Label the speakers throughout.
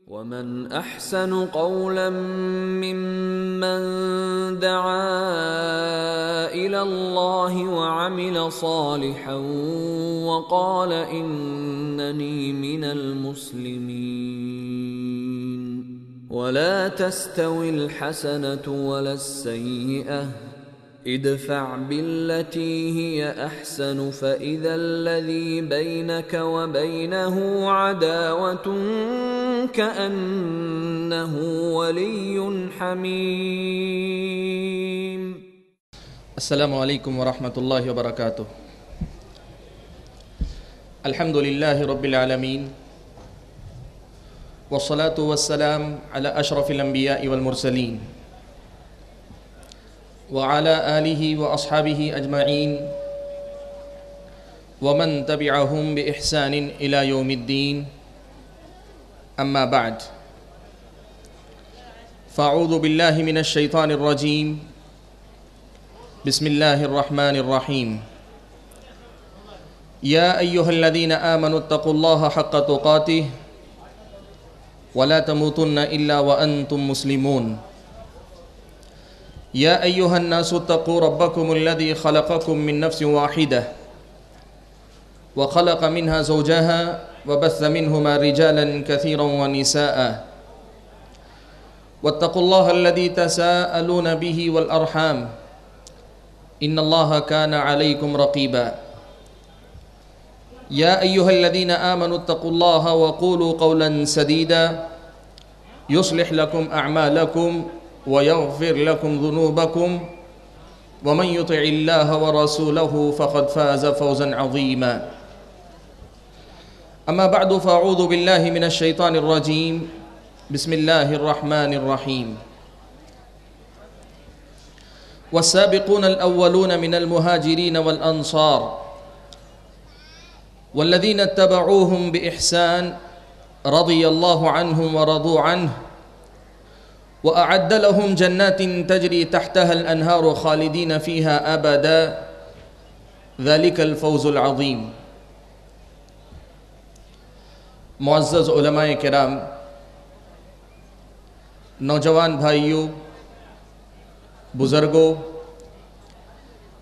Speaker 1: ومن أحسن قولا ممن دعا إلى الله وعمل صالحا وقال إنني من المسلمين ولا تستوي الحسنة ولا السيئة ادفع بالتي هي أحسن فإذا الذي بينك وبينه عداوة كأنه ولي حميم.
Speaker 2: السلام عليكم ورحمة الله وبركاته. الحمد لله رب العالمين والصلاة والسلام على أشرف الأنبياء والمرسلين وعلى آله وأصحابه أجمعين ومن تبعهم بإحسان إلى يوم الدين. أما بعد، فأعوذ بالله من الشيطان الرجيم. بسم الله الرحمن الرحيم. يا أيها الذين آمنوا اتقوا الله حق تقاته ولا تموتن إلا وأنتم مسلمون. يا أيها الناس اتقوا ربكم الذي خلقكم من نفس واحدة وخلق منها زوجها وبث منهما رجالا كثيرا ونساء واتقوا الله الذي تساءلون به والأرحام إن الله كان عليكم رقيبا. يا أيها الذين آمنوا اتقوا الله وقولوا قولا سديدا يصلح لكم أعمالكم ويغفر لكم ذنوبكم ومن يطع الله ورسوله فقد فاز فوزا عظيما. أما بعد، فأعوذ بالله من الشيطان الرجيم. بسم الله الرحمن الرحيم. والسابقون الأولون من المهاجرين والأنصار والذين اتبعوهم بإحسان رضي الله عنهم ورضوا عنه وأعد لهم جنات تجري تحتها الأنهار خالدين فيها أبدا ذلك الفوز العظيم. معزز علماء کرام، نوجوان بھائیوں، بزرگوں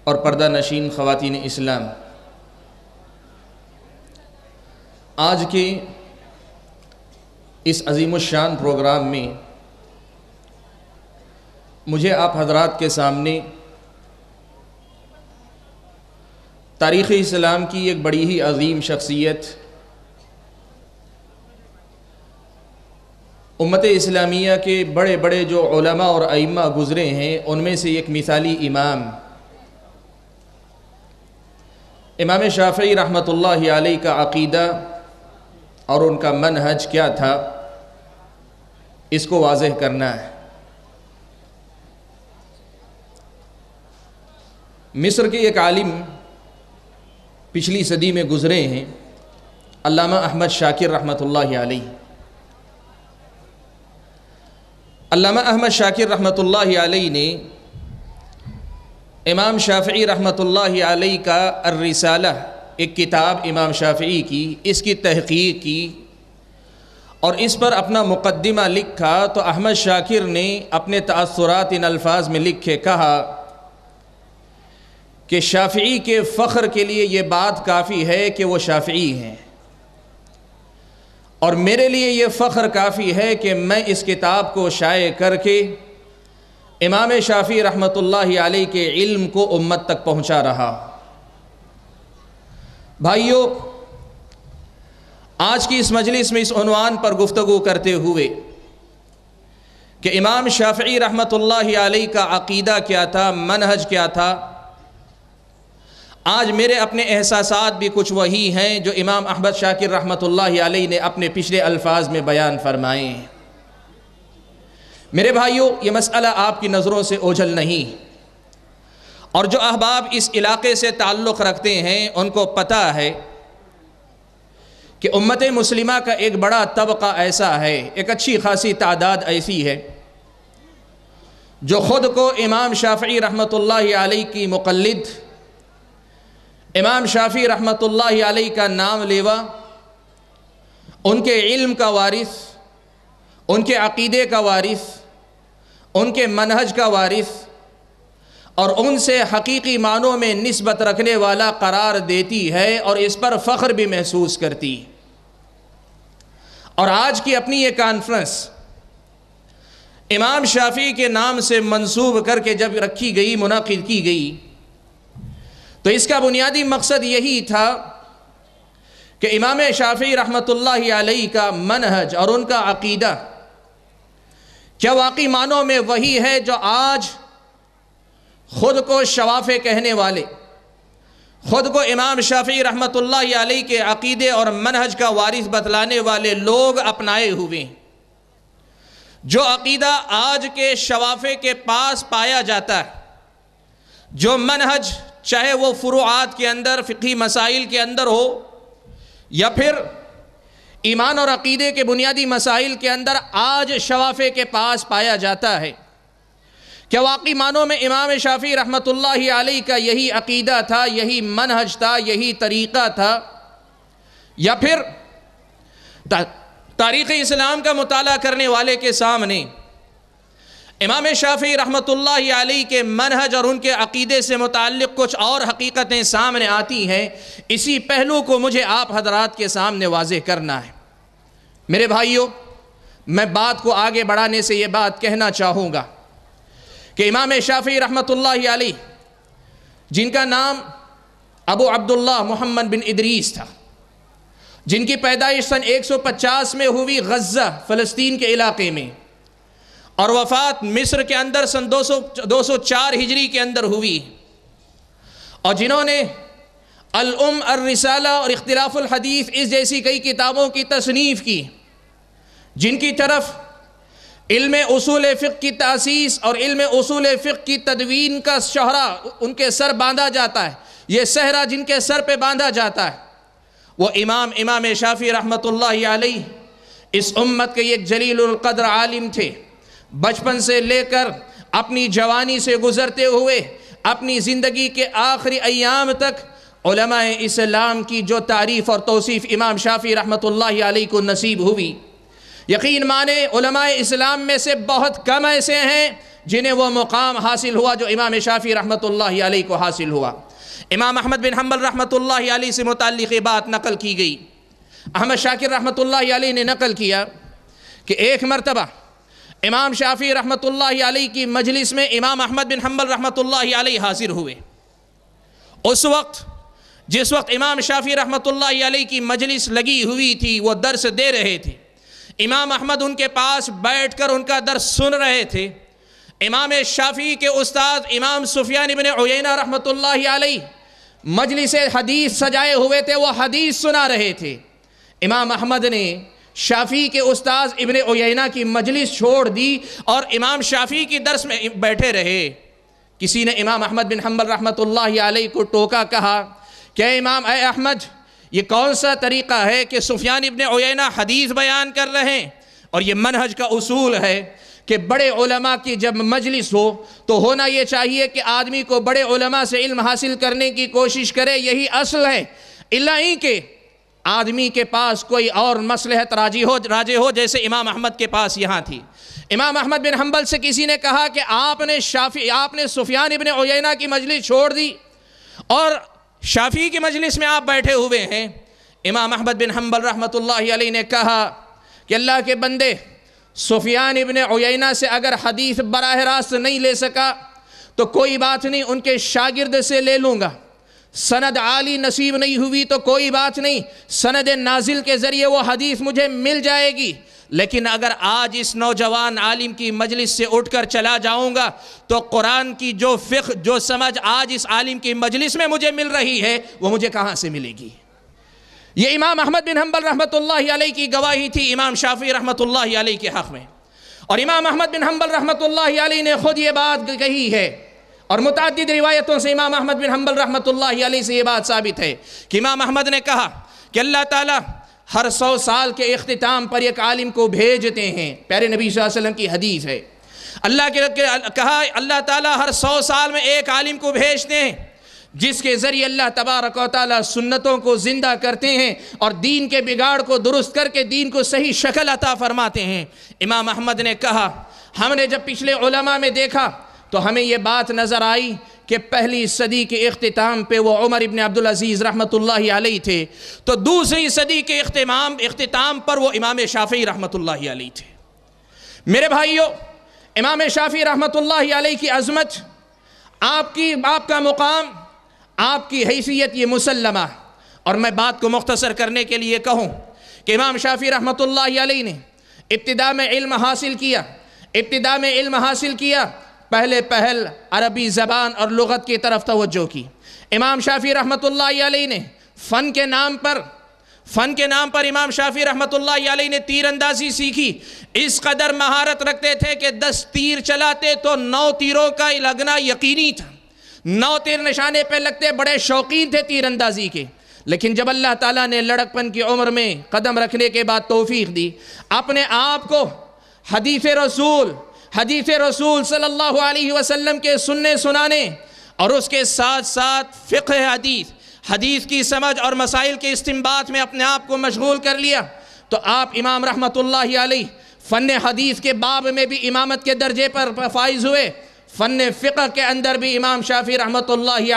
Speaker 2: اور پردہ نشین خواتین اسلام، آج کے اس عظیم الشان پروگرام میں مجھے آپ حضرات کے سامنے تاریخ اسلام کی ایک بڑی ہی عظیم شخصیت، امت اسلامیہ کے بڑے بڑے جو علماء اور ائمہ گزرے ہیں ان میں سے ایک مثالی امام شافعی رحمۃ اللہ علیہ کا عقیدہ اور ان کا منہج کیا تھا، اس کو واضح کرنا ہے۔ مصر کے ایک عالم پچھلی صدی میں گزرے ہیں، علامہ احمد شاکر رحمۃ اللہ علیہ۔ علامہ احمد شاکر رحمۃ اللہ علیہ نے امام شافعی رحمۃ اللہ علیہ کا الرسالہ، ایک کتاب امام شافعی کی، اس کی تحقیق کی اور اس پر اپنا مقدمہ لکھا۔ تو احمد شاکر نے اپنے تأثرات ان الفاظ میں لکھے، کہا کہ شافعی کے فخر کے لیے یہ بات کافی ہے کہ وہ شافعی ہیں، اور میرے لیے یہ فخر کافی ہے کہ میں اس کتاب کو شائع کر کے امام شافعی رحمۃ اللہ علیہ کے علم کو امت تک پہنچا رہا۔ بھائیو، آج کی اس مجلس میں اس عنوان پر گفتگو کرتے ہوئے کہ امام شافعی رحمۃ اللہ علیہ کا عقیدہ کیا تھا، منہج کیا تھا، آج میرے اپنے احساسات بھی کچھ وہی ہیں جو امام احمد شاکر رحمۃ اللہ علیہ نے اپنے پچھلے الفاظ میں بیان فرمائے ہیں۔ میرے بھائیوں، یہ مسئلہ آپ کی نظروں سے اوجھل نہیں، اور جو احباب اس علاقے سے تعلق رکھتے ہیں ان کو پتہ ہے کہ امت مسلمہ کا ایک بڑا طبقہ ایسا ہے، ایک اچھی خاصی تعداد ایسی ہے جو خود کو امام شافعی رحمۃ اللہ علیہ کی مقلد، امام شافعی رحمۃ اللہ علیہ کا نام لیوا، ان کے علم کا وارث ان کے عقیدے کا وارث، ان کے منہج کا وارث اور ان سے حقیقی معنوں میں نسبت رکھنے والا قرار دیتی ہے اور اس پر فخر بھی محسوس کرتی ہے۔ اور آج کی اپنی یہ کانفرنس امام شافعی کے نام سے منسوب کر کے جب رکھی گئی، منعقد کی گئی، تو اس کا بنیادی مقصد یہی تھا کہ امام شافعی رحمۃ اللہ علیہ کا منہج اور ان کا عقیدہ کیا واقعی معنوں میں وہی ہے جو آج خود کو شوافع کہنے والے، خود کو امام شافعی رحمۃ اللہ علیہ کے عقیدے اور منہج کا وارث بتلانے والے لوگ اپنائے ہوئے ہیں؟ جو عقیدہ آج کے شوافع کے پاس پایا جاتا ہے، جو منہج چاہے وہ فروعات کے اندر، فقہی مسائل کے اندر ہو یا پھر ایمان اور عقیدے کے بنیادی مسائل کے اندر آج شوافع کے پاس پایا جاتا ہے، کیا واقعی معنوں میں امام شافعی رحمۃ اللہ علیہ کا یہی عقیدہ تھا، یہی منہج تھا، یہی طریقہ تھا، یا پھر تاریخ اسلام کا مطالعہ کرنے والے کے سامنے امام شافعی رحمۃ اللہ علیہ کے منہج اور ان کے عقیدے سے متعلق کچھ اور حقیقتیں سامنے آتی ہیں؟ اسی پہلو کو مجھے آپ حضرات کے سامنے واضح کرنا ہے۔ میرے بھائیوں، میں بات کو آگے بڑھانے سے یہ بات کہنا چاہوں گا کہ امام شافعی رحمۃ اللہ علیہ، جن کا نام ابو عبداللہ محمد بن ادریس تھا، جن کی پیدائش سن 150 میں ہوئی غزہ فلسطین کے علاقے میں، اور وفات مصر کے اندر سن 204 ہجری کے اندر ہوئی، اور جنہوں نے الام، الرسالہ اور اختلاف الحدیث اس جیسی کئی کتابوں کی تصنیف کی، جن کی طرف علم اصول فقہ کی تاسیس اور علم اصول فقہ کی تدوین کا شہرہ ان کے سر باندھا جاتا ہے، یہ صحرا جن کے سر پہ باندھا جاتا ہے، وہ امام شافعی رحمۃ اللہ علیہ اس امت کے ایک جلیل القدر عالم تھے۔ بچپن سے لے کر اپنی جوانی سے گزرتے ہوئے اپنی زندگی کے آخری ایام تک علماء اسلام کی جو تعریف اور توصیف امام شافعی رحمۃ اللہ علیہ کو نصیب ہوئی، یقین مانے علماء اسلام میں سے بہت کم ایسے ہیں جنہیں وہ مقام حاصل ہوا جو امام شافعی رحمۃ اللہ علیہ کو حاصل ہوا۔ امام احمد بن حنبل رحمۃ اللہ علیہ سے متعلق یہ بات نقل کی گئی۔ احمد شاکر رحمۃ اللہ علیہ نے نقل کیا کہ ایک مرتبہ امام شافعی رحمۃ اللہ علیہ کی مجلس میں امام احمد بن حنبل رحمۃ اللہ علیہ حاضر ہوئے۔ اس وقت جس وقت امام شافعی رحمۃ اللہ علیہ کی مجلس لگی ہوئی تھی، وہ درس دے رہے تھے، امام احمد ان کے پاس بیٹھ کر ان کا درس سن رہے تھے۔ امام شافعی کے استاد امام سفیان ابن عیینہ رحمۃ اللہ علیہ مجلس حدیث سجائے ہوئے تھے، وہ حدیث سنا رہے تھے۔ امام احمد نے شافعی کے استاذ ابن عیینہ کی مجلس چھوڑ دی اور امام شافعی کی درس میں بیٹھے رہے۔ کسی نے امام احمد بن حنبل رحمۃ اللہ علیہ کو ٹوکا، کہا کہ اے احمد، یہ کون سا طریقہ ہے کہ سفیان ابن عیینہ حدیث بیان کر رہے ہیں؟ اور یہ منہج کا اصول ہے کہ بڑے علماء کی جب مجلس ہو تو ہونا یہ چاہیے کہ آدمی کو بڑے علماء سے علم حاصل کرنے کی کوشش کرے، یہی اصل ہے، الا ہی کہ آدمی کے پاس کوئی اور مصلحت راجی ہو جیسے امام احمد کے پاس یہاں تھی۔ امام احمد بن حنبل سے کسی نے کہا کہ آپ نے سفیان ابن عیینہ کی مجلس چھوڑ دی اور شافعی کی مجلس میں آپ بیٹھے ہوئے ہیں۔ امام احمد بن حنبل رحمۃ اللہ علیہ نے کہا کہ اللہ کے بندے، سفیان ابن عیینہ سے اگر حدیث براہ راست نہیں لے سکا تو کوئی بات نہیں، ان کے شاگرد سے لے لوں گا۔ سند عالی نصیب نہیں ہوئی تو کوئی بات نہیں، سند نازل کے ذریعے وہ حدیث مجھے مل جائے گی، لیکن اگر آج اس نوجوان عالم کی مجلس سے اٹھ کر چلا جاؤں گا تو قرآن کی جو فقہ، جو سمجھ آج اس عالم کی مجلس میں مجھے مل رہی ہے وہ مجھے کہاں سے ملے گی؟ یہ امام احمد بن حنبل رحمۃ اللہ علیہ کی گواہی تھی امام شافعی رحمۃ اللہ علیہ کے حق میں، اور امام احمد بن حنبل رحمۃ اللہ علیہ نے خود یہ بات کہی ہے، اور متعدد روایتوں سے امام احمد بن حنبل رحمۃ اللہ علیہ سے یہ بات ثابت ہے کہ امام احمد نے کہا کہ اللہ تعالیٰ ہر 100 سال کے اختتام پر ایک عالم کو بھیجتے ہیں، پیارے نبی صلی اللہ علیہ وسلم کی حدیث ہے۔ اللہ تعالیٰ ہر 100 سال میں ایک عالم کو بھیجتے ہیں جس کے ذریعے اللہ تبارک و تعالیٰ سنتوں کو زندہ کرتے ہیں اور دین کے بگاڑ کو درست کر کے دین کو صحیح شکل عطا فرماتے ہیں۔ امام احمد نے کہا، ہم نے جب پچھلے علماء میں دیکھا تو ہمیں یہ بات نظر آئی کہ پہلی صدی کے اختتام پہ وہ عمر ابن عبدالعزیز رحمۃ اللہ علیہ تھے، تو دوسری صدی کے اختتام پر وہ امام شافعی رحمۃ اللہ علیہ تھے۔ میرے بھائیوں، امام شافعی رحمۃ اللہ علیہ کی عظمت، آپ کا مقام، آپ کی حیثیت یہ مسلمہ۔ اور میں بات کو مختصر کرنے کے لیے کہوں کہ امام شافعی رحمۃ اللہ علیہ نے ابتدا میں علم حاصل کیا، پہل عربی زبان اور لغت کی طرف توجہ کی۔ امام شافعی رحمۃ اللہ علیہ نے فن کے نام پر امام شافعی رحمۃ اللہ علیہ نے تیر اندازی سیکھی۔ اس قدر مہارت رکھتے تھے کہ 10 تیر چلاتے تو 9 تیروں کا لگنا یقینی تھا، 9 تیر نشانے پہ لگتے، بڑے شوقین تھے تیر اندازی کے۔ لیکن جب اللہ تعالیٰ نے لڑکپن کی عمر میں قدم رکھنے کے بعد توفیق دی، اپنے آپ کو حدیث رسول صلی اللہ علیہ وسلم کے سننے سنانے اور اس کے ساتھ ساتھ فقہ حدیث کی سمجھ اور مسائل کے استنباط میں اپنے آپ کو مشغول کر لیا، تو آپ امام رحمۃ اللہ علیہ فن حدیث کے باب میں بھی امامت کے درجے پر فائز ہوئے، فن فقہ کے اندر بھی امام شافعی رحمۃ اللہ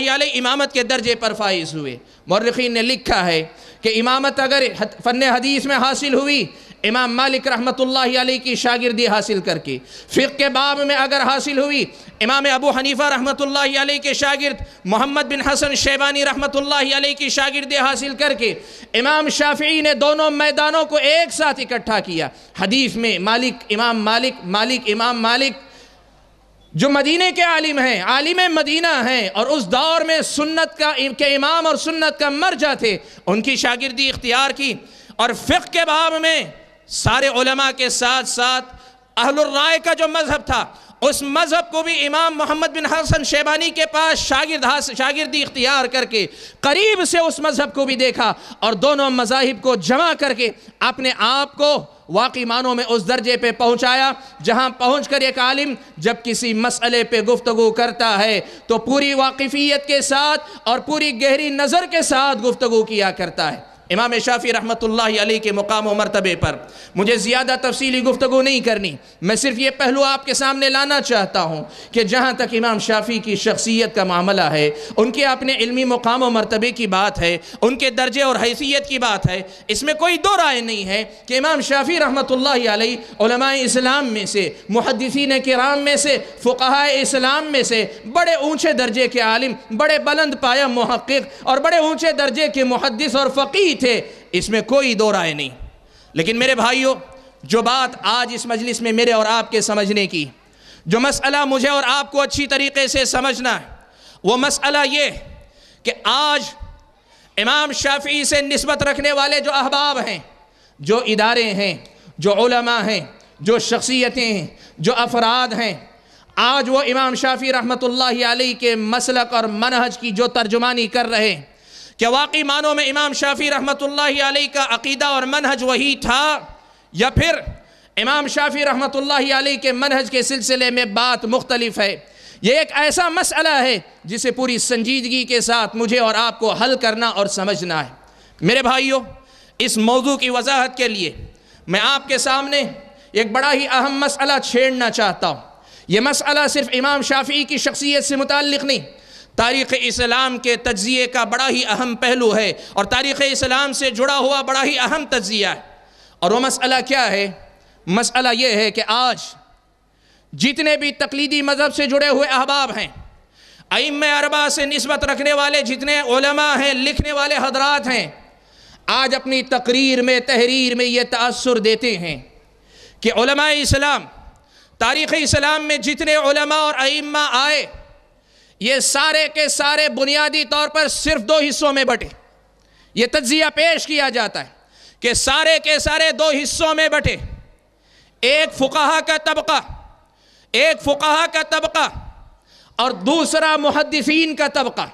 Speaker 2: علیہ امامت کے درجے پر فائز ہوئے۔ مورخین نے لکھا ہے کہ امامت اگر فن حدیث میں حاصل ہوئی امام مالک رحمۃ اللہ علیہ کی شاگردی حاصل کر کے، فقہ کے باب میں اگر حاصل ہوئی امام ابو حنیفہ رحمۃ اللہ علیہ کے شاگرد محمد بن حسن شیبانی رحمۃ اللہ علیہ کی شاگردی حاصل کر کے، امام شافعی نے دونوں میدانوں کو ایک ساتھ اکٹھا کیا۔ حدیث میں امام مالک جو مدینے کے عالم ہیں، عالم مدینہ ہیں، اور اس دور میں سنت کے امام اور سنت کا مرجع تھے، ان کی شاگردی اختیار کی۔ اور فقہ کے باب میں سارے علماء کے ساتھ ساتھ اہل الرائے کا جو مذہب تھا، اس مذہب کو بھی امام محمد بن حسن شیبانی کے پاس شاگردی اختیار کر کے قریب سے اس مذہب کو بھی دیکھا، اور دونوں مذاہب کو جمع کر کے اپنے آپ کو واقعی معنوں میں اس درجے پہ پہنچایا جہاں پہنچ کر ایک عالم جب کسی مسئلے پہ گفتگو کرتا ہے تو پوری واقفیت کے ساتھ اور پوری گہری نظر کے ساتھ گفتگو کیا کرتا ہے۔ امام شافعی رحمۃ اللہ علیہ کے مقام و مرتبے پر مجھے زیادہ تفصیلی گفتگو نہیں کرنی، میں صرف یہ پہلو آپ کے سامنے لانا چاہتا ہوں کہ جہاں تک امام شافعی کی شخصیت کا معاملہ ہے، ان کے اپنے علمی مقام و مرتبے کی بات ہے، ان کے درجے اور حیثیت کی بات ہے، اس میں کوئی دو رائے نہیں ہے کہ امام شافعی رحمۃ اللہ علیہ علماء اسلام میں سے، محدثین کرام میں سے، فقہاء اسلام میں سے بڑے اونچے درجے کے عالم، بڑے بلند پایہ محقق اور بڑے اونچے درجے کے محدث اور فقیہ تھے، اس میں کوئی دو رائے نہیں۔ لیکن میرے بھائیوں، جو بات آج اس مجلس میں میرے اور آپ کے سمجھنے کی، جو مسئلہ مجھے اور آپ کو اچھی طریقے سے سمجھنا ہے، وہ مسئلہ یہ کہ آج امام شافعی سے نسبت رکھنے والے جو احباب ہیں، جو ادارے ہیں، جو علماء ہیں، جو شخصیتیں ہیں، جو افراد ہیں، آج وہ امام شافعی رحمۃ اللہ علیہ کے مسلک اور منہج کی جو ترجمانی کر رہے ہیں، کیا واقعی معنوں میں امام شافعی رحمۃ اللہ علیہ کا عقیدہ اور منہج وہی تھا، یا پھر امام شافعی رحمۃ اللہ علیہ کے منہج کے سلسلے میں بات مختلف ہے؟ یہ ایک ایسا مسئلہ ہے جسے پوری سنجیدگی کے ساتھ مجھے اور آپ کو حل کرنا اور سمجھنا ہے۔ میرے بھائیوں، اس موضوع کی وضاحت کے لیے میں آپ کے سامنے ایک بڑا ہی اہم مسئلہ چھیڑنا چاہتا ہوں۔ یہ مسئلہ صرف امام شافعی کی شخصیت سے متعلق نہیں، تاریخ اسلام کے تجزیے کا بڑا ہی اہم پہلو ہے، اور تاریخ اسلام سے جڑا ہوا بڑا ہی اہم تجزیہ ہے۔ اور وہ مسئلہ کیا ہے؟ مسئلہ یہ ہے کہ آج جتنے بھی تقلیدی مذہب سے جڑے ہوئے احباب ہیں، ائمہ اربعہ سے نسبت رکھنے والے جتنے علماء ہیں، لکھنے والے حضرات ہیں، آج اپنی تقریر میں، تحریر میں یہ تأثر دیتے ہیں کہ علماء اسلام، تاریخ اسلام میں جتنے علماء اور ائمہ آئے، یہ سارے کے سارے بنیادی طور پر صرف 2 حصوں میں بٹے۔ یہ تجزیہ پیش کیا جاتا ہے کہ سارے کے سارے 2 حصوں میں بٹے، ایک فقہا کا طبقہ اور دوسرا محدثین کا طبقہ،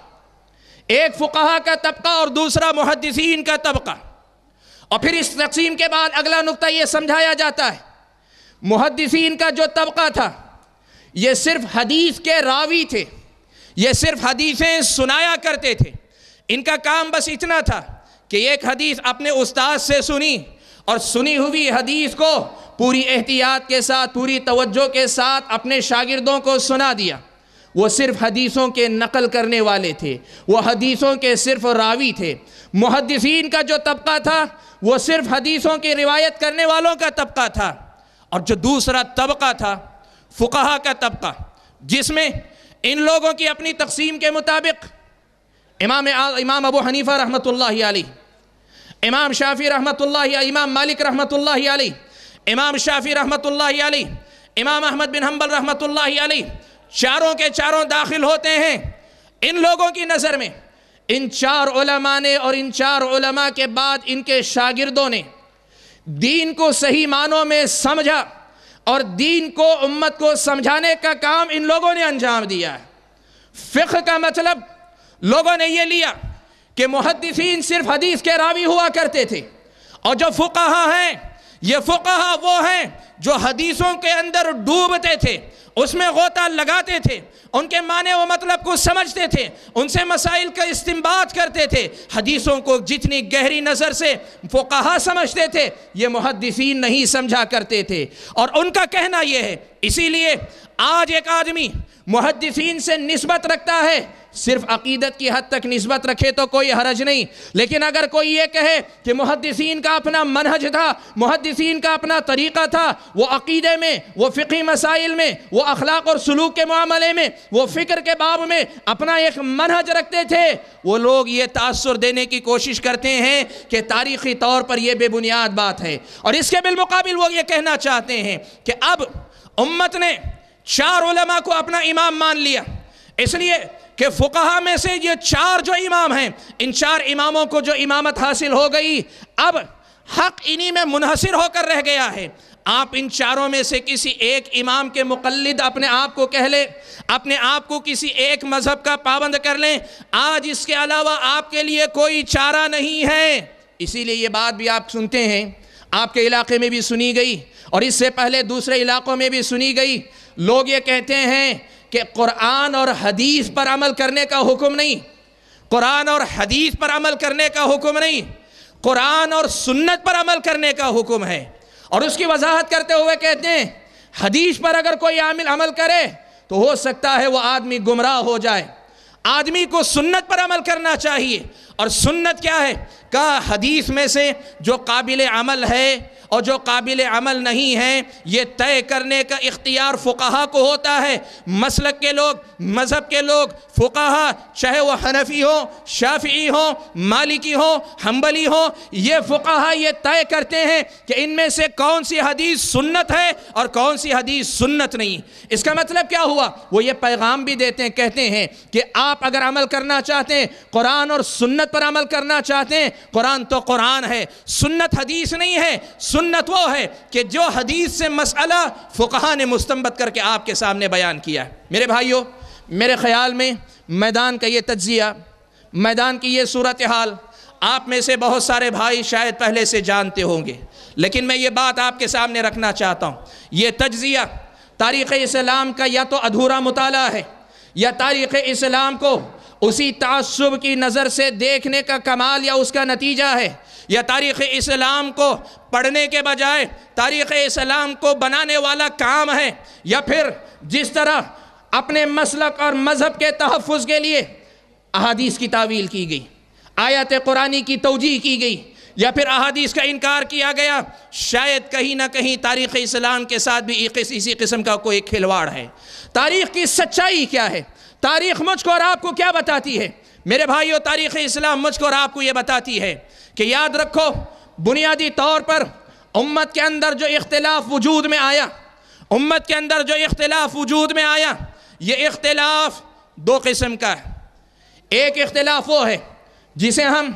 Speaker 2: ایک فقہا کا طبقہ اور دوسرا محدثین کا طبقہ۔ اور پھر اس تقسیم کے بعد اگلا نقطہ یہ سمجھایا جاتا ہے، محدثین کا جو طبقہ تھا یہ صرف حدیث کے راوی تھے، یہ صرف حدیثیں سنایا کرتے تھے. ان کا کام بس اتنا تھا کہ ایک حدیث اپنے استاد سے سنی اور سنی ہوئی حدیث کو پوری احتیاط کے ساتھ پوری توجہ کے ساتھ اپنے شاگردوں کو سنا دیا. وہ صرف حدیثوں کے نقل کرنے والے تھے, وہ حدیثوں کے صرف راوی تھے. محدثین کا جو طبقہ تھا وہ صرف حدیثوں کی روایت کرنے والوں کا طبقہ تھا. اور جو دوسرا طبقہ تھا فقہا کا طبقہ, جس میں ان لوگوں کی اپنی تقسیم کے مطابق امام ابو حنیفہ رحمۃ اللہ علیہ, امام شافعی رحمۃ اللہ علیہ, امام مالک رحمۃ اللہ علیہ, امام شافعی رحمۃ اللہ علیہ, امام احمد بن حنبل رحمۃ اللہ علیہ, چاروں کے چاروں داخل ہوتے ہیں. ان لوگوں کی نظر میں ان چار علماء نے اور ان چار علماء کے بعد ان کے شاگردوں نے دین کو صحیح معنوں میں سمجھا اور دین کو امت کو سمجھانے کا کام ان لوگوں نے انجام دیا ہے. فقہ کا مطلب لوگوں نے یہ لیا کہ محدثین صرف حدیث کے راوی ہوا کرتے تھے, اور جو فقہا ہیں یہ فقہا وہ ہیں جو حدیثوں کے اندر ڈوبتے تھے, اس میں غوطہ لگاتے تھے, ان کے معنی و مطلب کو سمجھتے تھے, ان سے مسائل کا استنباط کرتے تھے. حدیثوں کو جتنی گہری نظر سے فقہا سمجھتے تھے یہ محدثین نہیں سمجھا کرتے تھے. اور ان کا کہنا یہ ہے, اسی لیے آج ایک آدمی محدثین سے نسبت رکھتا ہے, صرف عقیدت کی حد تک نسبت رکھے تو کوئی حرج نہیں, لیکن اگر کوئی یہ کہے کہ محدثین کا اپنا منہج تھا, محدثین کا اپنا طریقہ تھا, وہ عقیدے میں, وہ فقہی مسائل میں, وہ اخلاق اور سلوک کے معاملے میں, وہ فکر کے باب میں اپنا ایک منہج رکھتے تھے, وہ لوگ یہ تاثر دینے کی کوشش کرتے ہیں کہ تاریخی طور پر یہ بے بنیاد بات ہے. اور اس کے بالمقابل وہ یہ کہنا چاہتے ہیں کہ اب امت نے چار علماء کو اپنا امام مان لیا, اس لیے کہ فقہا میں سے یہ چار جو امام ہیں, ان چار اماموں کو جو امامت حاصل ہو گئی, اب حق انہی میں منحصر ہو کر رہ گیا ہے. آپ ان چاروں میں سے کسی ایک امام کے مقلد اپنے آپ کو کہہ لیں, اپنے آپ کو کسی ایک مذہب کا پابند کر لیں, آج اس کے علاوہ آپ کے لیے کوئی چارہ نہیں ہے. اسی لیے یہ بات بھی آپ سنتے ہیں, آپ کے علاقے میں بھی سنی گئی اور اس سے پہلے دوسرے علاقوں میں بھی سنی گئی. لوگ یہ کہتے ہیں کہ قرآن اور حدیث پر عمل کرنے کا حکم نہیں, قرآن اور حدیث پر عمل کرنے کا حکم نہیں, قرآن اور سنت پر عمل کرنے کا حکم ہے. اور اس کی وضاحت کرتے ہوئے کہتے ہیں حدیث پر اگر کوئی عمل کرے تو ہو سکتا ہے وہ آدمی گمراہ ہو جائے, آدمی کو سنت پر عمل کرنا چاہیے. اور سنت کیا ہے؟ کہا حدیث میں سے جو قابل عمل ہے اور جو قابل عمل نہیں ہے یہ طے کرنے کا اختیار فقہا کو ہوتا ہے. مسلک کے لوگ, مذہب کے لوگ, فقہا, چاہے وہ حنفی ہوں, شافعی ہوں, مالکی ہوں, حنبلی ہوں, یہ فقہا یہ طے کرتے ہیں کہ ان میں سے کون سی حدیث سنت ہے اور کون سی حدیث سنت نہیں. اس کا مطلب کیا ہوا؟ وہ یہ پیغام بھی دیتے ہیں, کہتے ہیں کہ آپ اگر عمل کرنا چاہتے ہیں, قرآن اور سنت پر عمل کرنا چاہتے ہیں, قرآن تو قرآن ہے, سنت حدیث نہیں ہے. سنت وہ ہے کہ جو حدیث سے مسئلہ فقہا نے مستنبط کر کے آپ کے سامنے بیان کیا ہے. میرے بھائیوں, میرے خیال میں میدان کا یہ تجزیہ, میدان کی یہ صورتحال آپ میں سے بہت سارے بھائی شاید پہلے سے جانتے ہوں گے, لیکن میں یہ بات آپ کے سامنے رکھنا چاہتا ہوں. یہ تجزیہ تاریخ اسلام کا یا تو ادھورا مطالعہ ہے یا تاریخ اسلام کو اسی تعصب کی نظر سے دیکھنے کا کمال یا اس کا نتیجہ ہے, یا تاریخ اسلام کو پڑھنے کے بجائے تاریخ اسلام کو بنانے والا کام ہے, یا پھر جس طرح اپنے مسلک اور مذہب کے تحفظ کے لیے احادیث کی تعویل کی گئی, آیات قرآنی کی توجیہ کی گئی, یا پھر احادیث کا انکار کیا گیا. شاید کہیں نہ کہیں تاریخ اسلام کے ساتھ بھی اسی قسم کا کوئی کھلواڑ ہے. تاریخ کی سچائی کیا ہے؟ تاریخ مجھ کو اور آپ کو کیا بتاتی ہے؟ میرے بھائیو, تاریخ اسلام مجھ کو اور آپ کو یہ بتاتی ہے کہ یاد رکھو, بنیادی طور پر امت کے اندر جو اختلاف وجود میں آیا, امت کے اندر جو اختلاف وجود میں آیا, یہ اختلاف دو قسم کا ہے. ایک اختلاف وہ ہے جسے ہم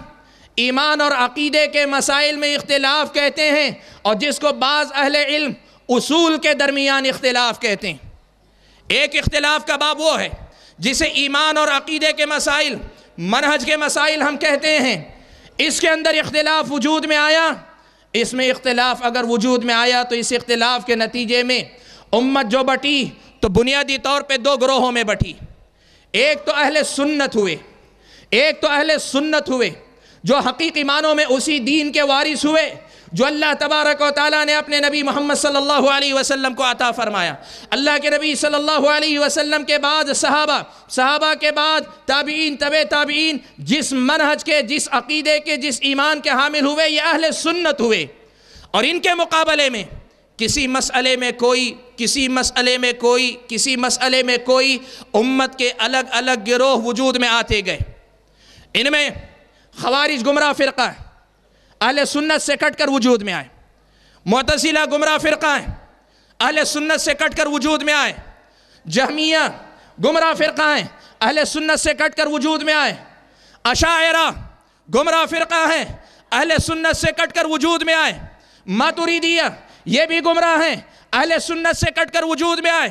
Speaker 2: ایمان اور عقیدے کے مسائل میں اختلاف کہتے ہیں, اور جس کو بعض اہل علم اصول کے درمیان اختلاف کہتے ہیں. ایک اختلاف کا باب وہ ہے جسے ایمان اور عقیدے کے مسائل, منہج کے مسائل ہم کہتے ہیں. اس کے اندر اختلاف وجود میں آیا, اس میں اختلاف اگر وجود میں آیا تو اس اختلاف کے نتیجے میں امت جو بٹی تو بنیادی طور پہ دو گروہوں میں بٹی. ایک تو اہل سنت ہوئے، ایک تو اہل سنت ہوئے جو حقیقی معنوں میں اسی دین کے وارث ہوئے جو اللہ تبارک و تعالیٰ نے اپنے نبی محمد صلی اللہ علیہ وسلم کو عطا فرمایا۔ اللہ کے نبی صلی اللہ علیہ وسلم کے بعد صحابہ کے بعد تابعین، تبع تابعین، جس منہج کے، جس عقیدے کے، جس ایمان کے حامل ہوئے، یہ اہل سنت ہوئے۔ اور ان کے مقابلے میں کسی مسئلے میں کوئی امت کے الگ الگ گروہ وجود میں آتے گئے۔ ان میں خوارج گمراہ فرقہ ہے، اہل سنت سے کٹ کر وجود میں آئے۔ معتزلہ گمراہ فرقہ ہیں، اہل سنت سے کٹ کر وجود میں آئے۔ جہمیہ گمراہ فرقہ ہیں، اہل سنت سے کٹ کر وجود میں آئے۔ اشاعرہ گمراہ فرقہ ہیں، اہل سنت سے کٹ کر وجود میں آئے۔ ماتریدیہ یہ بھی گمراہ ہیں، اہل سنت سے کٹ کر وجود میں آئے۔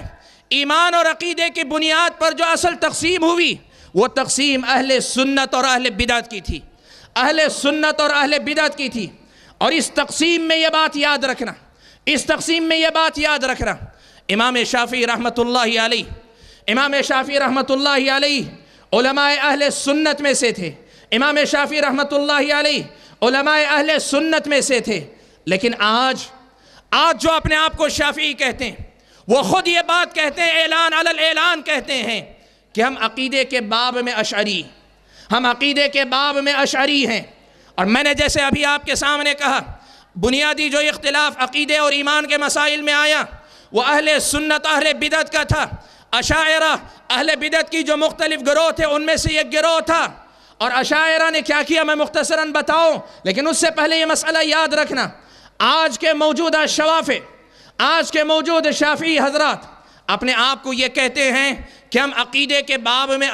Speaker 2: ایمان اور عقیدے کی بنیاد پر جو اصل تقسیم ہوئی وہ تقسیم اہل سنت اور اہل بدعت کی تھی، اہل سنت اور اہل بدعت کی تھی۔ اور اس تقسیم میں یہ بات یاد رکھنا، امام شافعی رحمۃ اللہ علیہ علماء اہل سنت میں سے تھے۔ امام شافعی رحمۃ اللہ علیہ علماء اہل سنت میں سے تھے، لیکن آج جو اپنے آپ کو شافعی کہتے ہیں وہ خود یہ بات کہتے ہیں، اعلان علی الاعلان کہتے ہیں کہ ہم عقیدے کے باب میں اشعری ہیں۔ اور میں نے جیسے ابھی آپ کے سامنے کہا، بنیادی جو اختلاف عقیدے اور ایمان کے مسائل میں آیا وہ اہل سنت اہل بدعت کا تھا۔ اشاعرہ اہل بدعت کی جو مختلف گروہ تھے ان میں سے ایک گروہ تھا۔ اور اشاعرہ نے کیا کیا میں مختصراً بتاؤں، لیکن اس سے پہلے یہ مسئلہ یاد رکھنا، آج کے موجود شافعی حضرات اپنے آپ کو یہ کہتے ہیں کہ ہم عقیدے کے باب میں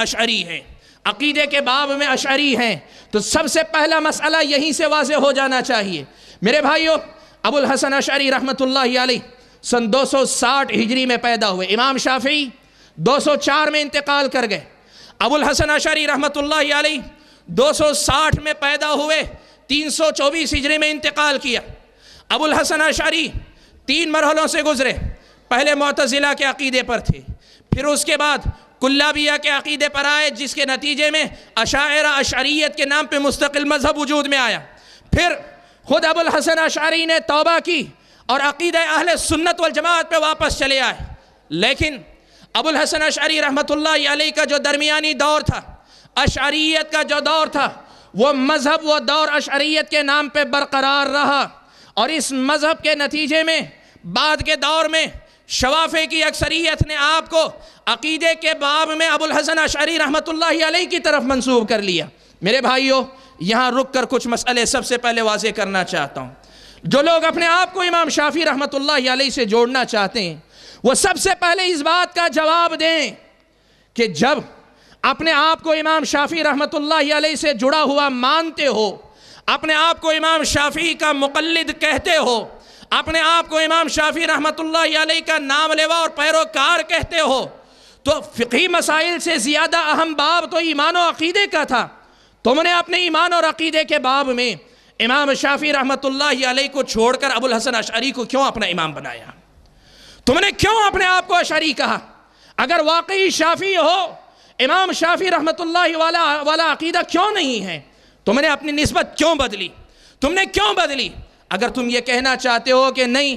Speaker 2: اشعری ہیں، تو سب سے پہلا مسئلہ یہیں سے واضح ہو جانا چاہیے میرے بھائیوں۔ ابو الحسن اشعری رحمۃ اللہ علیہ سن 260 ہجری میں پیدا ہوئے، امام شافعی 204 میں انتقال کر گئے۔ ابو الحسن اشعری رحمۃ اللہ علیہ 260 میں پیدا ہوئے، 324 ہجری میں انتقال کیا۔ ابو الحسن اشعری 3 مرحلوں سے گزرے، پہلے معتزلہ کے عقیدے پر تھے، پھر اس کے بعد کلابیہ کے عقیدے پر آئے، جس کے نتیجے میں اشاعرہ اشعریت کے نام پہ مستقل مذہب وجود میں آیا۔ پھر خود ابو الحسن اشعری نے توبہ کی اور عقیدہ اہل سنت والجماعت پہ واپس چلے آئے۔ لیکن ابو الحسن اشعری رحمۃ اللہ علیہ کا جو درمیانی دور تھا، اشعریت کا جو دور تھا، وہ مذہب وہ دور اشعریت کے نام پہ برقرار رہا۔ اور اس مذہب کے نتیجے میں بعد کے دور میں شوافع کی اکثریت نے آپ کو عقیدے کے باب میں ابو الحسن اشعری رحمۃ اللہ علیہ کی طرف منسوب کر لیا۔ میرے بھائیوں، یہاں رک کر کچھ مسئلے سب سے پہلے واضح کرنا چاہتا ہوں۔ جو لوگ اپنے آپ کو امام شافعی رحمۃ اللہ علیہ سے جوڑنا چاہتے ہیں وہ سب سے پہلے اس بات کا جواب دیں کہ جب اپنے آپ کو امام شافعی رحمۃ اللہ علیہ سے جڑا ہوا مانتے ہو، اپنے آپ کو امام شافعی کا مقلد کہتے ہو، اپنے آپ کو امام شافعی رحمۃ اللہ علیہ کا نام لیوا اور پیروکار کہتے ہو، تو فقہی مسائل سے زیادہ اہم باب تو ایمان و عقیدے کا تھا۔ تم نے اپنے ایمان اور عقیدے کے باب میں امام شافعی رحمۃ اللہ علیہ کو چھوڑ کر ابو الحسن اشعری کو کیوں اپنا امام بنایا؟ تم نے کیوں اپنے آپ کو اشعری کہا؟ اگر واقعی شافعی ہو، امام شافعی رحمۃ اللہ والا عقیدہ کیوں نہیں ہے؟ تم نے اپنی نسبت کیوں بدلی؟ اگر تم یہ کہنا چاہتے ہو کہ نہیں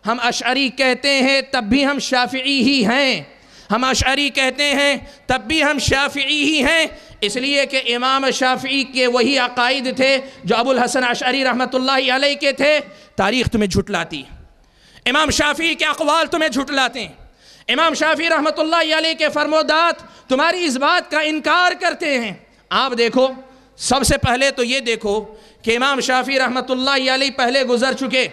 Speaker 2: ہم اشعری کہتے ہیں تب بھی ہم شافعی ہی ہیں، ہم اشعری کہتے ہیں تب بھی ہم شافعی ہی ہیں، اس لیے کہ امام شافعی کے وہی عقائد تھے جو ابو الحسن اشعری رحمۃ اللہ علیہ کے تھے، تاریخ تمہیں جھٹلاتی ہے، امام شافعی کے اقوال تمہیں جھٹلاتے ہیں، امام شافعی رحمۃ اللہ علیہ کے فرمودات تمہاری اس بات کا انکار کرتے ہیں۔ آپ دیکھو، سب سے پہلے تو یہ دیکھو کہ امام شافعی رحمۃ اللہ علیہ پہلے گزر چکے،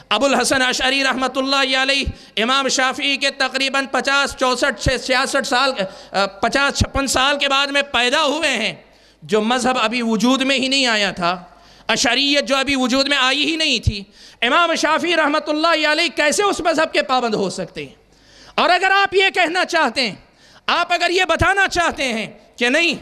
Speaker 2: ابو الحسن اشعری رحمۃ اللہ علیہ امام شافعی کے تقریباً 50-56 سال کے بعد میں پیدا ہوئے ہیں، جو مذہب ابھی وجود میں ہی نہیں آیا تھا، اشعریت جو ابھی وجود میں آئی ہی نہیں تھی، امام شافعی رحمۃ اللہ علیہ کیسے اس مذہب کے پابند ہو سکتے ہیں؟ اور اگر آپ یہ کہنا چاہتے ہیں، آپ اگر یہ بتانا چاہتے ہیں کہ نہیں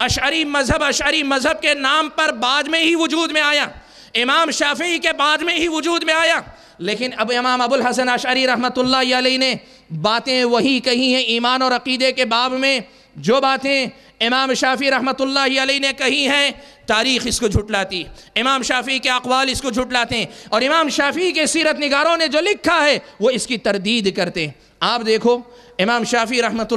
Speaker 2: اشعری مذہب کے نام پر بعد میں ہی وجود میں آیا، امام شافعی کے بعد میں ہی وجود میں آیا، لیکن اب امام ابو الحسن اشعری رحمۃ اللہ علیہ نے باتیں وہی کہی ہیں ایمان اور عقیدے کے باب میں جو باتیں امام شافعی رحمۃ اللہ علیہ نے کہی ہیں تاریخ اس کو جھٹلاتی ہے، امام شافعی کے اقوال اس کو جھٹلاتے ہیں، اور امام شافعی کے سیرت نگاروں نے جو لکھا ہے وہ اس کی تردید کرتے ہیں۔ آپ دیکھو امام شافعی رحمۃ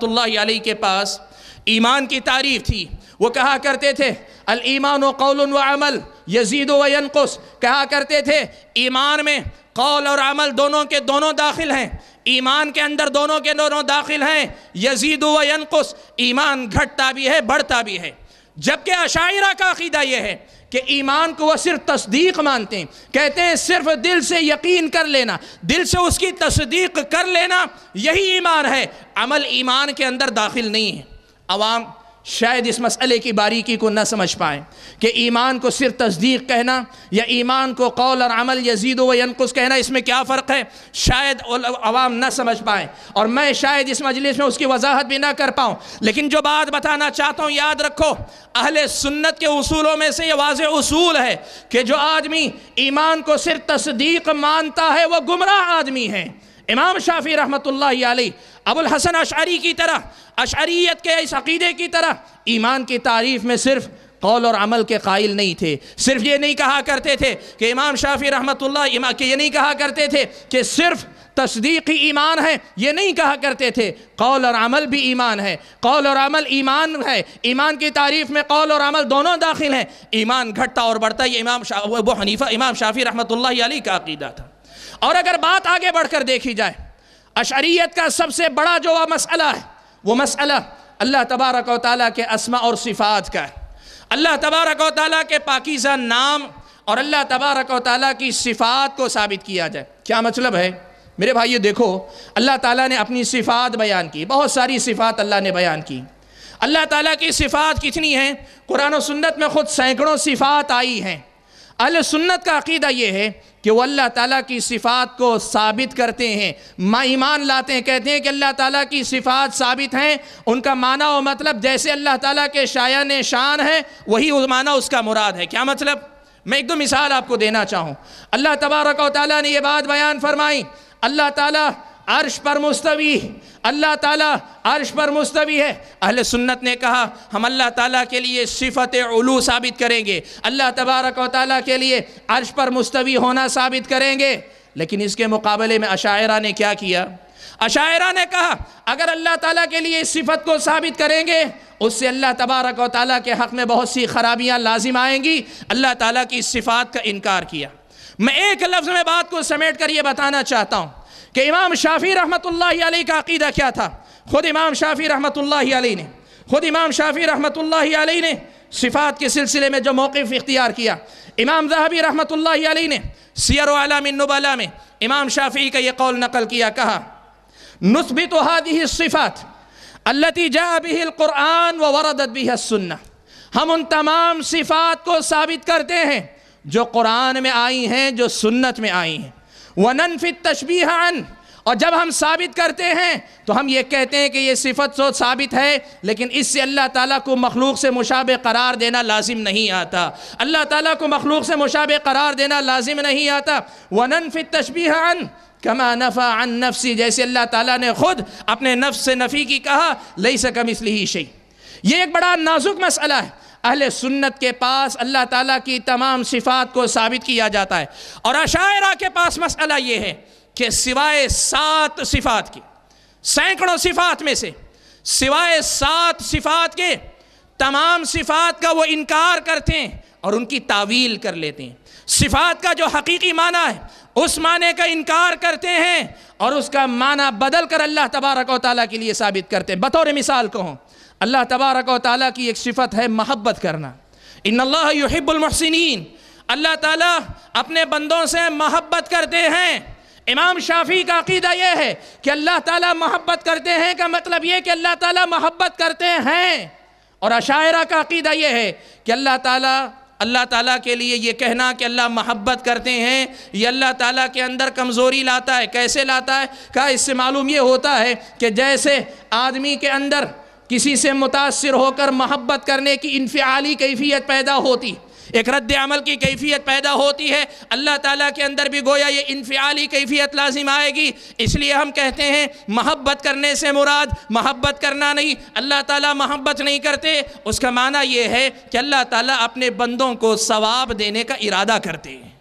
Speaker 2: اللہ علیہ کے پاس ایمان کی تعریف تھی، وہ کہا کرتے تھے الایمان قول و عمل یزید و ینقص، کہا کرتے تھے ایمان میں قول اور عمل دونوں کے دونوں داخل ہیں، ایمان کے اندر دونوں کے دونوں داخل ہیں، یزید و ینقص، ایمان گھٹتا بھی ہے بڑھتا بھی ہے۔ جبکہ اشاعرہ کا عقیدہ یہ ہے کہ ایمان کو وہ صرف تصدیق مانتے ہیں، کہتے ہیں صرف دل سے یقین کر لینا، دل سے اس کی تصدیق کر لینا یہی ایمان ہے، عمل ایمان کے اندر داخل نہیں ہے۔ عوام شاید اس مسئلے کی باریکی کو نہ سمجھ پائیں کہ ایمان کو صرف تصدیق کہنا یا ایمان کو قول اور عمل یزید و ینقص کہنا اس میں کیا فرق ہے، شاید عوام نہ سمجھ پائیں، اور میں شاید اس مجلس میں اس کی وضاحت بھی نہ کر پاؤں، لیکن جو بات بتانا چاہتا ہوں یاد رکھو، اہل سنت کے اصولوں میں سے یہ واضح اصول ہے کہ جو آدمی ایمان کو صرف تصدیق مانتا ہے وہ گمراہ آدمی ہے۔ امام شافعی رحمۃ اللہ علیہ ابو الحسن اشعری کی طرح، اشعریت کے اس عقیدے کی طرح ایمان کی تعریف میں صرف قول اور عمل کے قائل نہیں تھے، صرف یہ نہیں کہا کرتے تھے کہ امام شافعی رحمۃ اللہ کہ یہ نہیں کہا کرتے تھے کہ صرف تصدیقی ایمان ہے، یہ نہیں کہا کرتے تھے قول اور عمل بھی ایمان ہے، قول اور عمل ایمان ہے، ایمان کی تعریف میں قول اور عمل دونوں داخل ہیں، ایمان گھٹتا اور بڑھتا، یہ امام شافعی رحمۃ اللہ علیہ کا عقیدہ تھا۔ اور اگر بات آگے بڑھ کر دیکھی جائے، اشعریت کا سب سے بڑا جو مسئلہ ہے وہ مسئلہ اللہ تبارک و تعالیٰ کے اسماء اور صفات کا ہے، اللہ تبارک و تعالیٰ کے پاکیزہ نام اور اللہ تبارک و تعالیٰ کی صفات کو ثابت کیا جائے۔ کیا مطلب ہے میرے بھائیو؟ دیکھو اللہ تعالیٰ نے اپنی صفات بیان کی، بہت ساری صفات اللہ نے بیان کی۔ اللہ تعالیٰ کی صفات کتنی ہیں؟ قرآن و سنت میں خود سینکڑوں صفات آئی ہیں۔ اہل سنت کا عقیدہ یہ ہے کہ وہ اللہ تعالیٰ کی صفات کو ثابت کرتے ہیں، ایمان لاتے ہیں، کہتے ہیں کہ اللہ تعالیٰ کی صفات ثابت ہیں، ان کا معنی و مطلب جیسے اللہ تعالیٰ کے شایان شان ہے وہی معنی اس کا مراد ہے۔ کیا مطلب؟ میں ایک دو مثال آپ کو دینا چاہوں۔ اللہ تبارک و تعالیٰ نے یہ بات بیان فرمائی، اللہ تعالیٰ عرش پر مستوی، اللہ تعالیٰ عرش پر مستوی ہے۔ اہل سنت نے کہا ہم اللہ تعالیٰ کے لیے صفت علو ثابت کریں گے، اللہ تبارک و تعالیٰ کے لیے عرش پر مستوی ہونا ثابت کریں گے، لیکن اس کے مقابلے میں اشاعرہ نے کیا کیا؟ اشاعرہ نے کہا اگر اللہ تعالیٰ کے لیے اس صفت کو ثابت کریں گے اس سے اللہ تبارک و تعالیٰ کے حق میں بہت سی خرابیاں لازم آئیں گی، اللہ تعالیٰ کی اس صفات کا انکار کیا۔ میں ایک لفظ میں بات کو سمیٹ کر یہ بتانا چاہتا ہوں کہ امام شافعی رحمۃ اللہ علیہ کا عقیدہ کیا تھا۔ خود امام شافعی رحمۃ اللہ علیہ نے صفات کے سلسلے میں جو موقف اختیار کیا، امام ذہبی رحمۃ اللہ علیہ نے سیر و اعلام النبلاء میں امام شافعی کا یہ قول نقل کیا، کہا نثبت هذه الصفات التي جاء به القرآن ووردت بها السنة، ہم ان تمام صفات کو ثابت کرتے ہیں جو قرآن میں آئی ہیں، جو سنت میں آئی ہیں، وَنَنْفِ التَّشْبِيهَ عَنْ، اور جب ہم ثابت کرتے ہیں تو ہم یہ کہتے ہیں کہ یہ صفت تو ثابت ہے لیکن اس سے اللہ تعالیٰ کو مخلوق سے مشابہ قرار دینا لازم نہیں آتا، اللہ تعالیٰ کو مخلوق سے مشابہ قرار دینا لازم نہیں آتا۔ وَنَنْفِ التَّشْبِيهَ عَنْ كَمَا نَفَى عَنْ نَفْسِهِ، جیسے اللہ تعالیٰ نے خود اپنے نفس سے نفی کی کہا لَيْسَ كَمِثْلِهِ شَيْءٌ۔ یہ ایک بڑا نازک مسئلہ ہے، اہل سنت کے پاس اللہ تعالیٰ کی تمام صفات کو ثابت کیا جاتا ہے، اور اشاعرہ کے پاس مسئلہ یہ ہے کہ سوائے 7 صفات کے، سینکڑوں صفات میں سے سوائے 7 صفات کے تمام صفات کا وہ انکار کرتے ہیں اور ان کی تعویل کر لیتے ہیں، صفات کا جو حقیقی معنی ہے اس معنی کا انکار کرتے ہیں اور اس کا معنی بدل کر اللہ تبارک و تعالیٰ کے لیے ثابت کرتے ہیں۔ بطور مثال کہوں، اللہ تبارک و تعالیٰ کی ایک صفت ہے محبت کرنا، ان اللہ یحب المحسنین، اللہ تعالیٰ اپنے بندوں سے محبت کرتے ہیں۔ امام شافعی کا عقیدہ یہ ہے کہ اللہ تعالیٰ محبت کرتے ہیں کا مطلب یہ کہ اللہ تعالیٰ محبت کرتے ہیں، اور اشاعرہ کا عقیدہ یہ ہے کہ اللہ تعالیٰ کے لیے یہ کہنا کہ اللہ محبت کرتے ہیں یہ اللہ تعالیٰ کے اندر کمزوری لاتا ہے۔ کیسے لاتا ہے؟ کہا اس سے معلوم یہ ہوتا ہے کہ جیسے آدمی کے اندر کسی سے متاثر ہو کر محبت کرنے کی انفعالی کیفیت پیدا ہوتی، ایک رد عمل کی کیفیت پیدا ہوتی ہے، اللہ تعالیٰ کے اندر بھی گویا یہ انفعالی کیفیت لازم آئے گی۔ اس لیے ہم کہتے ہیں محبت کرنے سے مراد محبت کرنا نہیں، اللہ تعالیٰ محبت نہیں کرتے، اس کا معنی یہ ہے کہ اللہ تعالیٰ اپنے بندوں کو ثواب دینے کا ارادہ کرتے ہیں۔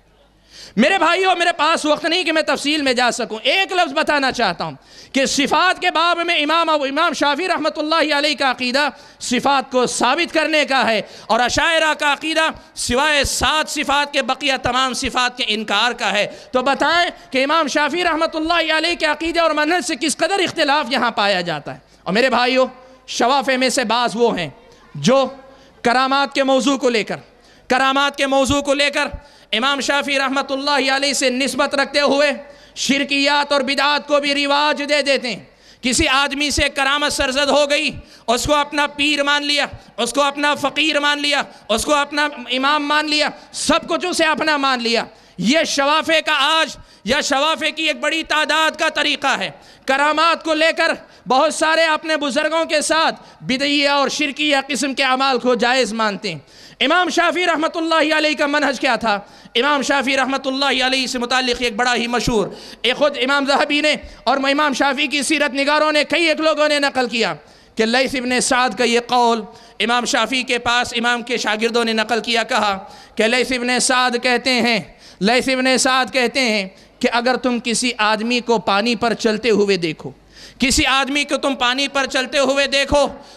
Speaker 2: میرے بھائیوں، میرے پاس وقت نہیں کہ میں تفصیل میں جا سکوں، ایک لفظ بتانا چاہتا ہوں کہ صفات کے باب میں امام شافعی رحمۃ اللہ علیہ کا عقیدہ صفات کو ثابت کرنے کا ہے، اور اشاعرہ کا عقیدہ سوائے 7 صفات کے بقیہ تمام صفات کے انکار کا ہے۔ تو بتائیں کہ امام شافعی رحمۃ اللہ علیہ کے عقیدے اور منہج سے کس قدر اختلاف یہاں پایا جاتا ہے۔ اور میرے بھائیوں، شوافع میں سے بعض وہ ہیں جو کرامات کے موضوع کو لے کر امام شافعی رحمۃ اللہ علیہ سے نسبت رکھتے ہوئے شرکیات اور بدعات کو بھی رواج دے دیتے ہیں۔ کسی آدمی سے کرامت سرزد ہو گئی، اس کو اپنا پیر مان لیا، اس کو اپنا فقیر مان لیا، اس کو اپنا امام مان لیا، سب کچھ اسے اپنا مان لیا۔ یہ شوافع کا آج یا شوافع کی ایک بڑی تعداد کا طریقہ ہے۔ کرامات کو لے کر بہت سارے اپنے بزرگوں کے ساتھ بدعیہ اور شرکیہ قسم کے اعمال کو جائز مانتے ہیں۔ امام شافعی رحمۃ اللہ علیہ کا منہج کیا تھا؟ امام شافعی رحمۃ اللہ علیہ سے متعلق ایک بڑا ہی مشہور، خود امام ذہبی نے اور امام شافعی کی سیرت نگاروں نے کئی ایک لوگوں نے نقل کیا کہ لیث ابن سعد کا یہ قول امام شافعی کے پاس امام کے شاگردوں نے نقل کیا، کہا کہ لیث ابن سعد کہتے ہیں کہ اگر تم کسی آدمی کو پانی پر چلتے ہوئے دیکھو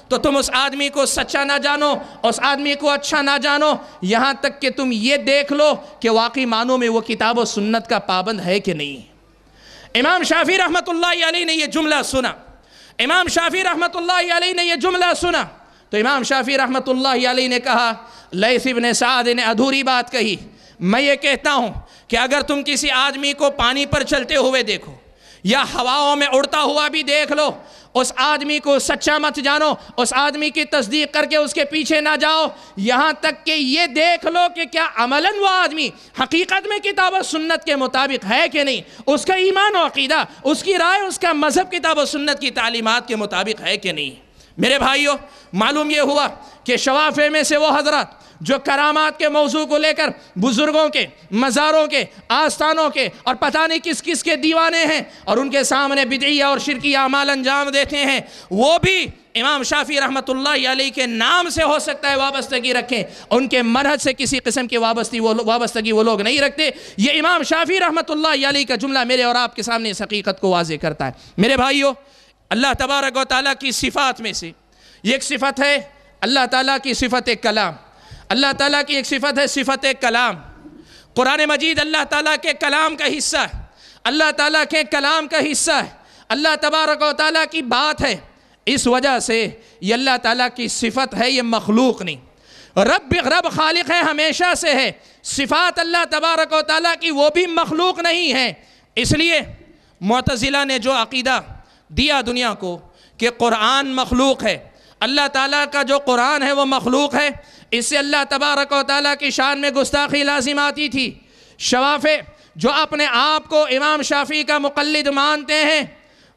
Speaker 2: تو تم اس آدمی کو سچا نہ جانو، اس آدمی کو اچھا نہ جانو، یہاں تک کہ تم یہ دیکھ لو کہ واقعی معنوں میں وہ کتاب و سنت کا پابند ہے کہ نہیں۔ امام شافعی رحمۃ اللہ علیہ نے یہ جملہ سنا تو امام شافعی رحمۃ اللہ علیہ نے کہا، لیث ابن سعد نے ادھوری بات کہی، میں یہ کہتا ہوں کہ اگر تم کسی آدمی کو پانی پر چلتے ہوئے دیکھو یا ہواؤں میں اڑتا ہوا بھی دیکھ لو، اس آدمی کو سچا مت جانو، اس آدمی کی تصدیق کر کے اس کے پیچھے نہ جاؤ، یہاں تک کہ یہ دیکھ لو کہ کیا عملاً وہ آدمی حقیقت میں کتاب و سنت کے مطابق ہے کہ نہیں، اس کا ایمان و عقیدہ، اس کی رائے، اس کا مذہب کتاب و سنت کی تعلیمات کے مطابق ہے کہ نہیں۔ میرے بھائیوں، معلوم یہ ہوا کہ شوافع میں سے وہ حضرات جو کرامات کے موضوع کو لے کر بزرگوں کے، مزاروں کے، آستانوں کے اور پتہ نہیں کس کس کے دیوانے ہیں اور ان کے سامنے بدعیہ اور شرکیہ اعمال انجام دیتے ہیں، وہ بھی امام شافعی رحمۃ اللہ علیہ کے نام سے ہو سکتا ہے وابستگی رکھیں، ان کے منہج سے کسی قسم کی وابستگی وہ لوگ نہیں رکھتے۔ یہ امام شافعی رحمۃ اللہ علیہ کا جملہ میرے اور آپ کے سامنے اس حقیقت کو واضح کرتا ہے۔ میرے بھائیوں، اللہ تبارک و تعالیٰ کی صفات میں سے یہ ایک صفت ہے اللہ تعالیٰ کی صفت کلام۔ اللہ تعالیٰ کی ایک صفت ہے صفت کلام۔ قرآن مجید اللہ تعالیٰ کے کلام کا حصہ ہے، اللہ تعالیٰ کے کلام کا حصہ ہے، اللہ تبارک و تعالیٰ کی بات ہے، اس وجہ سے یہ اللہ تعالیٰ کی صفت ہے، یہ مخلوق نہیں۔ رب خالق ہے، ہمیشہ سے ہے، صفات اللہ تبارک و تعالیٰ کی وہ بھی مخلوق نہیں ہے۔ اس لیے معتزلہ نے جو عقیدہ دیا دنیا کو کہ قرآن مخلوق ہے، اللہ تعالیٰ کا جو قرآن ہے وہ مخلوق ہے، اس سے اللہ تبارک و تعالیٰ کی شان میں گستاخی لازم آتی تھی۔ شوافع جو اپنے آپ کو امام شافعی کا مقلد مانتے ہیں،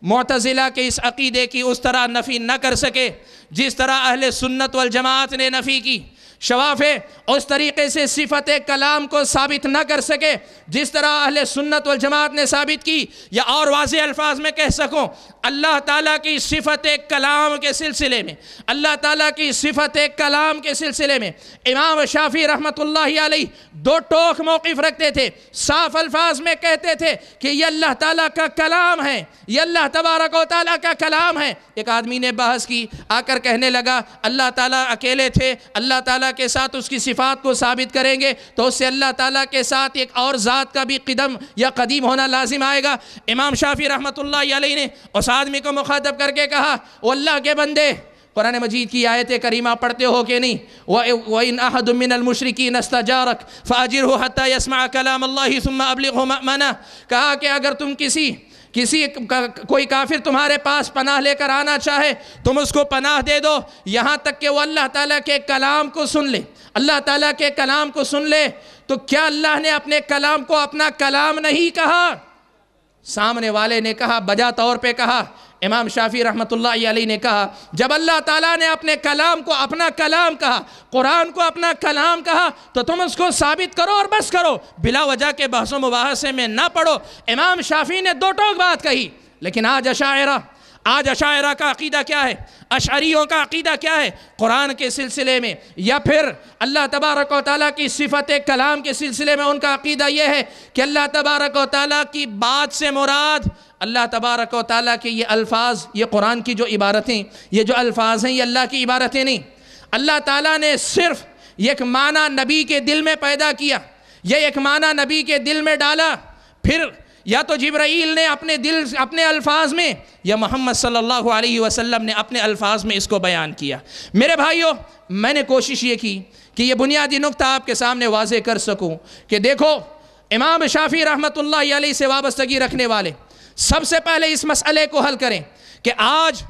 Speaker 2: معتزلہ کے اس عقیدے کی اس طرح نفی نہ کر سکے جس طرح اہل سنت والجماعت نے نفی کی۔ شوافع اس طریقے سے صفت کلام کو ثابت نہ کر سکے جس طرح اہل سنت والجماعت نے ثابت کی، یا اور واضح الفاظ میں کہہ سکوں، اللہ تعالیٰ کی صفت کلام کے سلسلے میں، اللہ تعالیٰ کی صفت کلام کے سلسلے میں امام شافعی رحمۃ اللہ علیہ دو ٹوک موقف رکھتے تھے، صاف الفاظ میں کہتے تھے کہ یہ اللہ تعالیٰ کا کلام ہے، یہ اللہ تبارک و تعالیٰ کا کلام ہے۔ ایک آدمی نے بحث کی، آ کر کہنے لگا اللہ تعالیٰ اکیلے تھے، اللہ تعالیٰ کے ساتھ اس کی صفات کو ثابت کریں گے تو اس سے اللہ تعالیٰ کے ساتھ ایک اور ذات کا بھی قدم یا قدیم ہونا لازم آئے گا۔ امام شافعی رحمۃ اللہ علیہ نے اس آدمی کو مخاطب کر کے کہا، وہ اللہ کے بندے، قرآن مجید کی آیت کریمہ پڑھتے ہو کہ نہیں؟ وَإِنْ أَحَدٌ مِّنَ الْمُشْرِكِينَ اسْتَجَارَكَ فَأَجِرْهُ حَتَّى يَسْمَعَ كَلَامَ اللَّهِ ثُمَّ أَبْلِغْهُ مَأْمَنَهُ۔ کہا کہ اگر تم کوئی کافر تمہارے پاس پناہ لے کر آنا چاہے، تم اس کو پناہ دے دو یہاں تک کہ وہ اللہ تعالیٰ کے کلام کو سن لے، اللہ تعالیٰ کے کلام کو سن لے۔ تو کیا اللہ نے اپنے کلام کو اپنا کلام نہیں کہا؟ سامنے والے نے کہا، بجا طور پہ کہا، امام شافعی رحمۃ اللہ علیہ نے کہا جب اللہ تعالیٰ نے اپنے کلام کو اپنا کلام کہا، قرآن کو اپنا کلام کہا، تو تم اس کو ثابت کرو اور بس کرو، بلا وجہ کے بحث و مباحثے میں نہ پڑو۔ امام شافعی نے دو ٹوک بات کہی۔ لیکن آج اشاعرہ کا عقیدہ کیا ہے؟ اشعریوں کا عقیدہ کیا ہے؟ قرآن کے سلسلے میں یا پھر اللہ تبارک و تعالیٰ کی صفت کلام کے سلسلے میں ان کا عقیدہ یہ ہے کہ اللہ تبارک و تعالیٰ کی بات سے مراد اللہ تبارک و تعالیٰ کے یہ الفاظ، یہ قرآن کی جو عبارتیں، یہ جو الفاظ ہیں، یہ اللہ کی عبارتیں نہیں۔ اللہ تعالیٰ نے صرف ایک معنی نبی کے دل میں پیدا کیا، یہ ایک معنی نبی کے دل میں ڈالا، پھر یا تو جبرائیل نے اپنے الفاظ میں یا محمد صلی اللہ علیہ وسلم نے اپنے الفاظ میں اس کو بیان کیا۔ میرے بھائیوں، میں نے کوشش یہ کی کہ یہ بنیادی نقطہ آپ کے سامنے واضح کر سکوں کہ دیکھو، امام شافعی رحمۃ اللہ علیہ سے وابستگی رکھنے والے سب سے پہلے اس مسئلے کو حل کریں کہ آج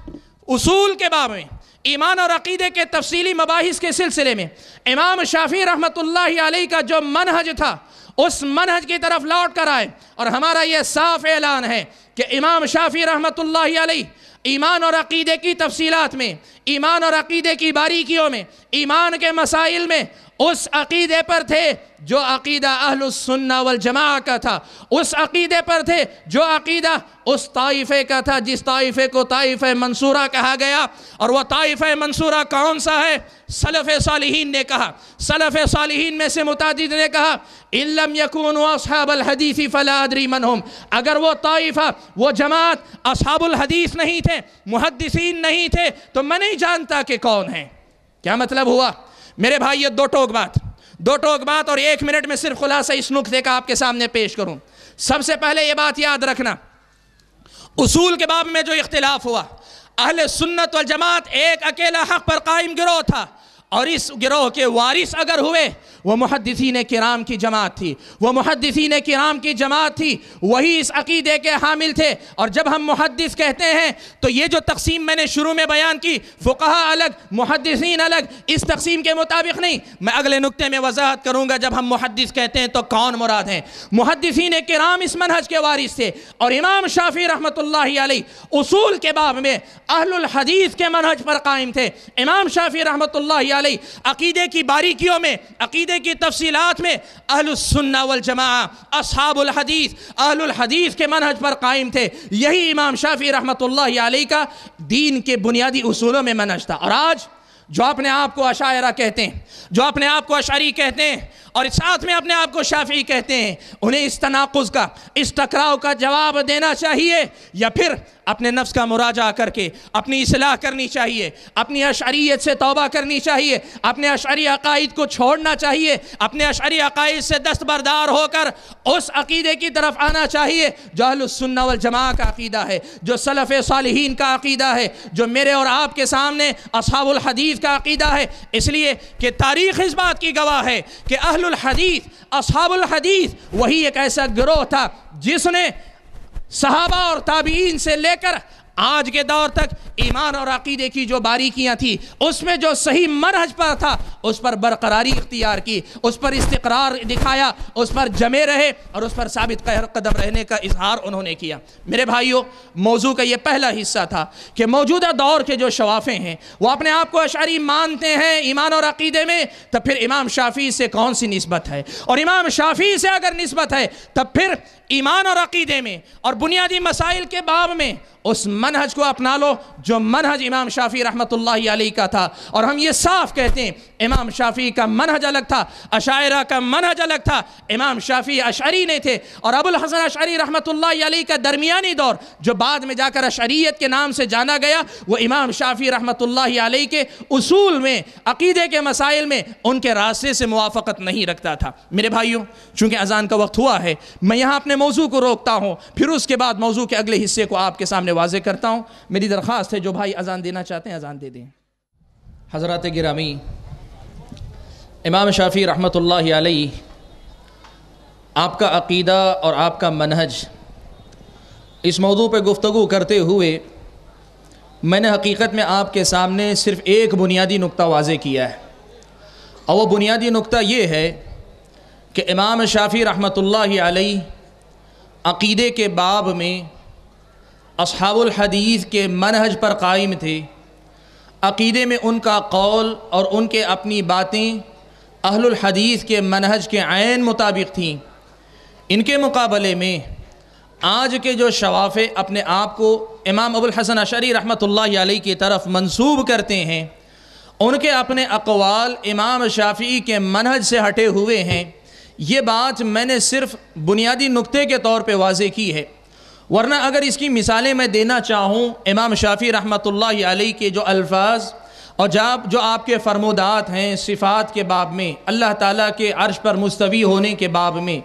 Speaker 2: اصول کے باب میں، ایمان اور عقیدے کے تفصیلی مباحث کے سلسلے میں امام شافعی رحمۃ اللہ علیہ کا جو منہج تھا اس منہج کی طرف لوٹ کر آئے۔ اور ہمارا یہ صاف اعلان ہے کہ امام شافعی رحمۃ اللہ علیہ ایمان اور عقیدے کی تفصیلات میں، ایمان اور عقیدے کی باریکیوں میں، ایمان کے مسائل میں اس عقیدے پر تھے جو عقیدہ اہل السنہ والجماعہ کا تھا، اس عقیدے پر تھے جو عقیدہ اس طائفے کا تھا جس طائفے کو طائفہ منصورہ کہا گیا۔ اور وہ طائفہ منصورہ کون سا ہے؟ سلف صالحین نے کہا، سلف صالحین میں سے متعدد نے کہا ان لم یکونوا اصحاب الحدیث فلا ادری من ہم، اگر وہ طائفہ، وہ جماعت اصحاب الحدیث نہیں تھے، محدثین نہیں تھے، تو میں نہیں جانتا کہ کون ہیں۔ کیا مطلب ہوا؟ میرے بھائی، یہ دو ٹوک بات اور 1 منٹ میں صرف خلاصہ اس نقطے کا آپ کے سامنے پیش کروں۔ سب سے پہلے یہ بات یاد رکھنا، اصول کے باب میں جو اختلاف ہوا، اہل سنت والجماعت ایک اکیلا حق پر قائم گروہ تھا، اور اس گروہ کے وارث اگر ہوئے وہ محدثین کرام کی جماعت تھی، وہ محدثین کرام کی جماعت تھی، وہی اس عقیدے کے حامل تھے۔ اور جب ہم محدث کہتے ہیں تو یہ جو تقسیم میں نے شروع میں بیان کی، فقہاء الگ، محدثین الگ، اس تقسیم کے مطابق نہیں، میں اگلے نقطے میں وضاحت کروں گا جب ہم محدث کہتے ہیں تو کون مراد ہیں۔ محدثین کرام اس منہج کے وارث تھے، اور امام شافعی رحمۃ اللہ علیہ اصول کے باب میں اہل الحدیث کے منہج پر قائم تھے۔ امام شافعی رحمۃ اللہ علیہ عقیدے کی باریکیوں میں، عقیدے کی تفصیلات میں اہل السنہ والجماعہ، اصحاب الحدیث، اہل الحدیث کے منہج پر قائم تھے۔ یہی امام شافعی رحمۃ اللہ علیہ کا دین کے بنیادی اصولوں میں منہج تھا۔ اور آج جو اپنے آپ کو اشاعرہ کہتے ہیں، جو اپنے آپ کو اشعری کہتے ہیں اور ساتھ میں اپنے آپ کو شافعی کہتے ہیں، انہیں اس تناقض کا، اس ٹکراؤ کا جواب دینا چاہیے، یا پھر اپنے نفس کا مراجعہ کر کے اپنی اصلاح کرنی چاہیے، اپنی اشعریت سے توبہ کرنی چاہیے، اپنے اشعری عقائد کو چھوڑنا چاہیے، اپنے اشعری عقائد سے دستبردار ہو کر اس عقیدے کی طرف آنا چاہیے جو اہل السنہ والجماعہ کا عقیدہ ہے، جو سلف صالحین کا عقیدہ ہے، جو میرے اور آپ کے سامنے اصحاب الحدیث کا عقیدہ ہے۔ اس لیے کہ تاریخ اس بات کی گواہ ہے کہ اہل الحدیث، اصحاب الحدیث وہی ایک ایسا گروہ تھا جس نے صحابہ اور تابعین سے لے کر آج کے دور تک ایمان اور عقیدے کی جو باریکیاں تھی، اس میں جو صحیح منہج پر تھا اس پر برقراری اختیار کی، اس پر استقرار دکھایا، اس پر جمے رہے اور اس پر ثابت قدم رہنے کا اظہار انہوں نے کیا۔ میرے بھائیوں، موضوع کا یہ پہلا حصہ تھا کہ موجودہ دور کے جو شوافے ہیں وہ اپنے آپ کو اشعری مانتے ہیں ایمان اور عقیدے میں، تب پھر امام شافعی سے کون سی نسبت ہے؟ اور امام شافعی سے اگر نسبت ہے تب پھر ایمان اور عقیدے میں اور بنیادی مسائل کے باب میں اس منہج کو اپنا لو جو منہج امام شافعی رحمۃ اللہ علیہ کا تھا۔ اور ہم یہ صاف کہتے ہیں امام شافعی کا منہج الگ تھا، اشاعرہ کا منہج الگ تھا۔ امام شافعی اشعری نہیں تھے، اور ابو الحسن اشعری رحمۃ اللہ علیہ کا درمیانی دور جو بعد میں جا کر اشعریت کے نام سے جانا گیا، وہ امام شافعی رحمۃ اللہ علیہ کے اصول میں، عقیدے کے مسائل میں ان کے راستے سے موافقت نہیں رکھتا تھا۔ میرے بھائیوں، چونکہ اذان کا وقت ہوا ہے، میں یہاں اپنے موضوع کو روکتا ہوں، پھر اس کے بعد موضوع کے اگلے حصے کو آپ کے سامنے واضح کرتا ہوں۔ میری درخواست ہے جو بھائی اذان دینا چاہتے ہیں اذان دے دیں۔ حضرات گرامی، امام شافعی رحمۃ اللہ علیہ آپ کا عقیدہ اور آپ کا منہج، اس موضوع پہ گفتگو کرتے ہوئے میں نے حقیقت میں آپ کے سامنے صرف ایک بنیادی نقطہ واضح کیا ہے، اور وہ بنیادی نقطہ یہ ہے کہ امام شافعی رحمۃ اللہ علیہ عقیدے کے باب میں اصحاب الحدیث کے منہج پر قائم تھے، عقیدے میں ان کا قول اور ان کے اپنی باتیں اہل الحدیث کے منہج کے عین مطابق تھیں۔ ان کے مقابلے میں آج کے جو شوافے اپنے آپ کو امام ابو الحسن اشعری رحمۃ اللہ علیہ کی طرف منسوب کرتے ہیں، ان کے اپنے اقوال امام شافعی کے منہج سے ہٹے ہوئے ہیں۔ یہ بات میں نے صرف بنیادی نقطے کے طور پہ واضح کی ہے، ورنہ اگر اس کی مثالیں میں دینا چاہوں، امام شافعی رحمۃ اللہ علیہ کے جو الفاظ اور جو آپ کے فرمودات ہیں صفات کے باب میں، اللہ تعالیٰ کے عرش پر مستوی ہونے کے باب میں،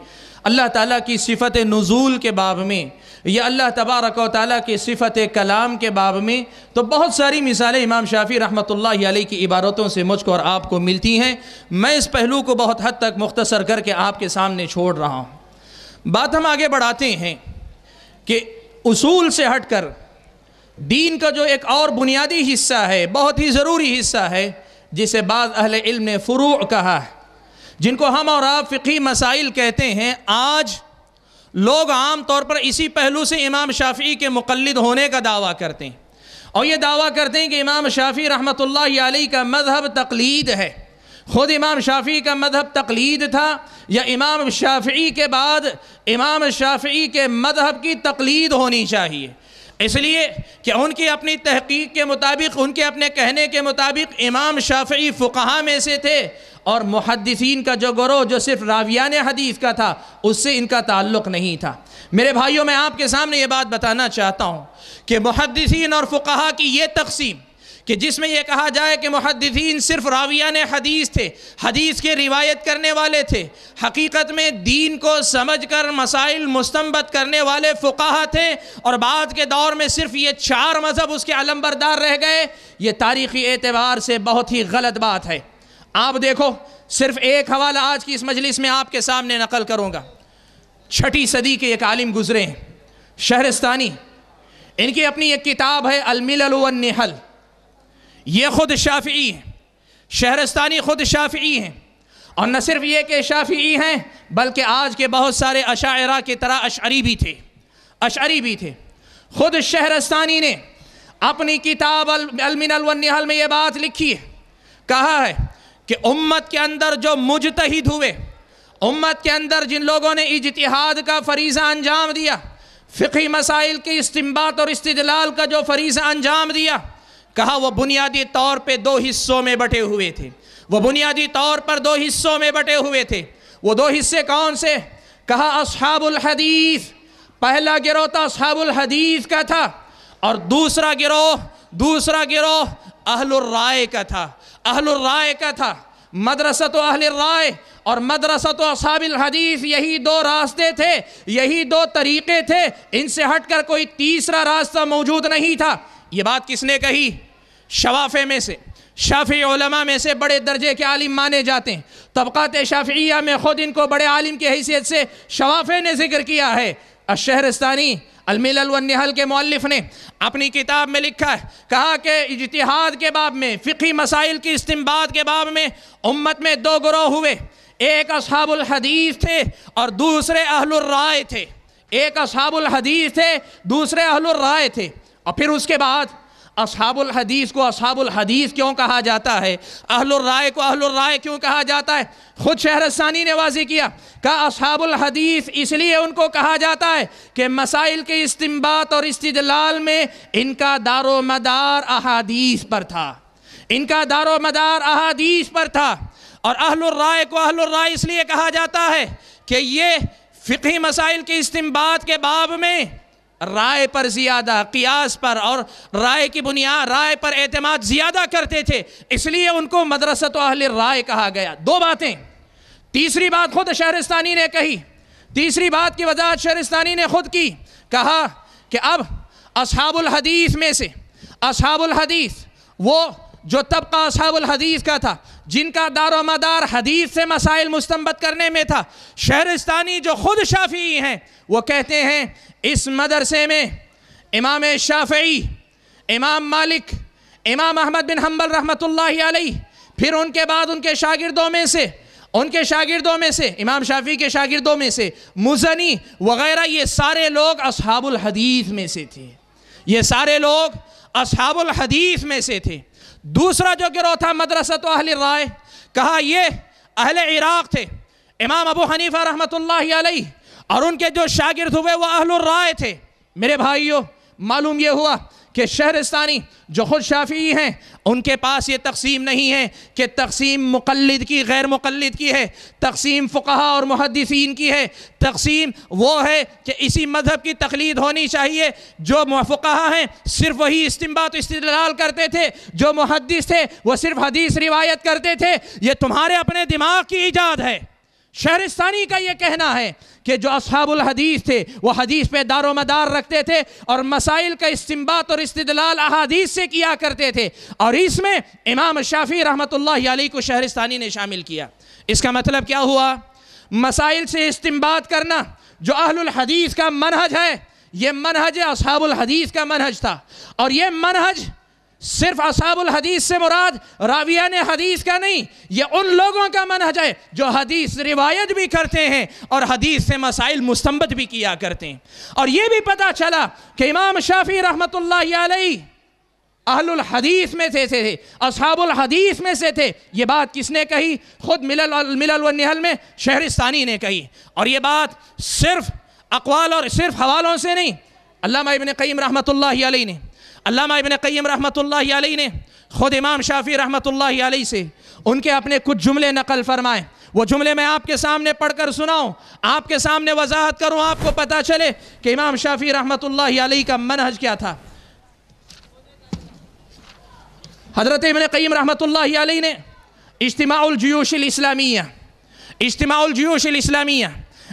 Speaker 2: اللہ تعالیٰ کی صفت نزول کے باب میں، یا اللہ تبارک و تعالیٰ کی صفت کلام کے باب میں، تو بہت ساری مثالیں امام شافعی رحمۃ اللہ علیہ کی عبارتوں سے مجھ کو اور آپ کو ملتی ہیں۔ میں اس پہلو کو بہت حد تک مختصر کر کے آپ کے سامنے چھوڑ رہا ہوں۔ بات ہم آگے بڑھاتے ہیں کہ اصول سے ہٹ کر دین کا جو ایک اور بنیادی حصہ ہے، بہت ہی ضروری حصہ ہے، جسے بعض اہل علم نے فروع کہا ہے، جن کو ہم اور آپ فقہی مسائل کہتے ہیں، آج لوگ عام طور پر اسی پہلو سے امام شافعی کے مقلد ہونے کا دعویٰ کرتے ہیں، اور یہ دعویٰ کرتے ہیں کہ امام شافعی رحمۃ اللہ علیہ کا مذہب تقلید ہے۔ خود امام شافعی کا مذہب تقلید تھا، یا امام شافعی کے بعد امام شافعی کے مذہب کی تقلید ہونی چاہیے، اس لیے کہ ان کی اپنی تحقیق کے مطابق، ان کے اپنے کہنے کے مطابق امام شافعی فقہا میں سے تھے، اور محدثین کا جو گروہ جو صرف راویان حدیث کا تھا، اس سے ان کا تعلق نہیں تھا۔ میرے بھائیوں، میں آپ کے سامنے یہ بات بتانا چاہتا ہوں کہ محدثین اور فقہا کی یہ تقسیم، کہ جس میں یہ کہا جائے کہ محدثین صرف راویان حدیث تھے، حدیث کے روایت کرنے والے تھے، حقیقت میں دین کو سمجھ کر مسائل مستنبط کرنے والے فقہا تھے، اور بعد کے دور میں صرف یہ 4 مذہب اس کے علمبردار رہ گئے، یہ تاریخی اعتبار سے بہت ہی غلط بات ہے۔ آپ دیکھو، صرف ایک حوالہ آج کی اس مجلس میں آپ کے سامنے نقل کروں گا۔ 6 صدی کے ایک عالم گزرے ہیں، شہرستانی، ان کی اپنی ایک کتاب ہے الملل والنحل، یہ خود شافعی ہیں، شہرستانی خود شافعی ہیں، اور نہ صرف یہ کہ شافعی ہیں بلکہ آج کے بہت سارے اشاعرہ کی طرح اشعری بھی تھے۔ خود شہرستانی نے اپنی کتاب الملل والنحل میں یہ بات لکھی ہے، کہا ہے کہ امت کے اندر جو مجتہد ہوئے، امت کے اندر جن لوگوں نے اجتہاد کا فریضہ انجام دیا، فقہی مسائل کے استنباط اور استدلال کا جو فریضہ انجام دیا، کہا وہ بنیادی طور پہ 2 حصوں میں بٹے ہوئے تھے، وہ بنیادی طور پر 2 حصوں میں بٹے ہوئے تھے۔ وہ 2 حصے کون سے؟ کہا اصحاب الحدیث، پہلا گروہ تو اصحاب الحدیث کا تھا، اور دوسرا گروہ اہل الرائے کا تھا، اہل الرائے کا تھا۔ مدرسۃ اہل الرائے اور مدرسۃ اصحاب الحدیث، یہی 2 راستے تھے، یہی 2 طریقے تھے، ان سے ہٹ کر کوئی تیسرا راستہ موجود نہیں تھا۔ یہ بات کس نے کہی؟ شوافع میں سے، شافعی علماء میں سے بڑے درجے کے عالم مانے جاتے ہیں، طبقات شافعیہ میں خود ان کو بڑے عالم کی حیثیت سے شوافع نے ذکر کیا ہے۔ الشہرستانی الملل والنحل کے مؤلف نے اپنی کتاب میں لکھا ہے، کہا کہ اجتہاد کے باب میں، فقہی مسائل کی استنباط کے باب میں امت میں 2 گروہ ہوئے، ایک اصحاب الحدیث تھے اور دوسرے اہل الرائے تھے، ایک اصحاب الحدیث تھے، دوسرے اہل الرائے تھے۔ اور پھر اس کے بعد اصحاب الحدیث کو اصحاب الحدیث کیوں کہا جاتا ہے، اہل الرائے کو اہل الرائے کیوں کہا جاتا ہے؟ خود شہرستانی نے واضح کیا کہ اصحاب الحدیث اس لیے ان کو کہا جاتا ہے کہ مسائل کے استنباط اور استدلال میں ان کا دار و مدار احادیث پر تھا، ان کا دار و مدار احادیث پر تھا۔ اور اہل الرائے کو اہل الرائے اس لیے کہا جاتا ہے کہ یہ فقہی مسائل کے استنباط کے باب میں رائے پر زیادہ، قیاس پر اور رائے کی بنیاد، رائے پر اعتماد زیادہ کرتے تھے، اس لیے ان کو مدرسۃ اہل رائے کہا گیا۔ 2 باتیں۔ تیسری بات خود شہرستانی نے کہی، تیسری بات کی وضاحت شہرستانی نے خود کی، کہا کہ اب اصحاب الحدیث میں سے، اصحاب الحدیث وہ جو طبقہ اصحاب الحدیث کا تھا، جن کا دار و مدار حدیث سے مسائل مستنبط کرنے میں تھا، شہرستانی جو خود شافعی ہیں وہ کہتے ہیں اس مدرسے میں امام شافعی، امام مالک، امام احمد بن حنبل رحمۃ اللہ علیہ، پھر ان کے بعد ان کے شاگردوں میں سے امام شافعی کے شاگردوں میں سے مزنی وغیرہ، یہ سارے لوگ اصحاب الحدیث میں سے تھے۔ یہ سارے لوگ اصحاب الحدیث میں سے تھے۔ دوسرا جو گروہ تھا مدرسۃ اہل رائے، کہا یہ اہل عراق تھے، امام ابو حنیفہ رحمۃ اللہ علیہ اور ان کے جو شاگرد ہوئے وہ اہل الرائے تھے۔ میرے بھائیوں، معلوم یہ ہوا کہ شہرستانی جو خود شافعی ہیں ان کے پاس یہ تقسیم نہیں ہے کہ تقسیم مقلد کی غیر مقلد کی ہے، تقسیم فقہا اور محدثین کی ہے۔ تقسیم وہ ہے کہ اسی مذہب کی تقلید ہونی چاہیے۔ جو فقہا ہیں صرف وہی استنباط استدلال کرتے تھے، جو محدث تھے وہ صرف حدیث روایت کرتے تھے۔ یہ تمہارے اپنے دماغ کی ایجاد ہے۔ شہرستانی کا یہ کہنا ہے کہ جو اصحاب الحدیث تھے وہ حدیث پہ دار و مدار رکھتے تھے اور مسائل کا استنباط اور استدلال احادیث سے کیا کرتے تھے، اور اس میں امام شافعی رحمۃ اللہ علیہ کو شہرستانی نے شامل کیا۔ اس کا مطلب کیا ہوا؟ مسائل سے استنباط کرنا جو اہل الحدیث کا منہج ہے، یہ منہج اصحاب الحدیث کا منہج تھا، اور یہ منہج صرف اصحاب الحدیث سے مراد راویان حدیث کا نہیں، یہ ان لوگوں کا منہج ہے جو حدیث روایت بھی کرتے ہیں اور حدیث سے مسائل مستنبط بھی کیا کرتے ہیں۔ اور یہ بھی پتہ چلا کہ امام شافعی رحمۃ اللہ علیہ اہل الحدیث میں سے تھے، اصحاب الحدیث میں سے تھے۔ یہ بات کس نے کہی؟ خود ملل و نحل میں شہرستانی نے کہی، اور یہ بات صرف اقوال اور صرف حوالوں سے نہیں، علامہ ابن قیم رحمۃ اللہ علیہ نے خود امام شافعی رحمۃ اللہ علیہ سے ان کے اپنے کچھ جملے نقل فرمائے۔ وہ جملے میں آپ کے سامنے پڑھ کر سناؤں، آپ کے سامنے وضاحت کروں، آپ کو پتہ چلے کہ امام شافعی رحمۃ اللہ علیہ کا منہج کیا تھا۔ حضرت ابن قیم رحمۃ اللہ علیہ نے اجتماع الجیوش الاسلامیہ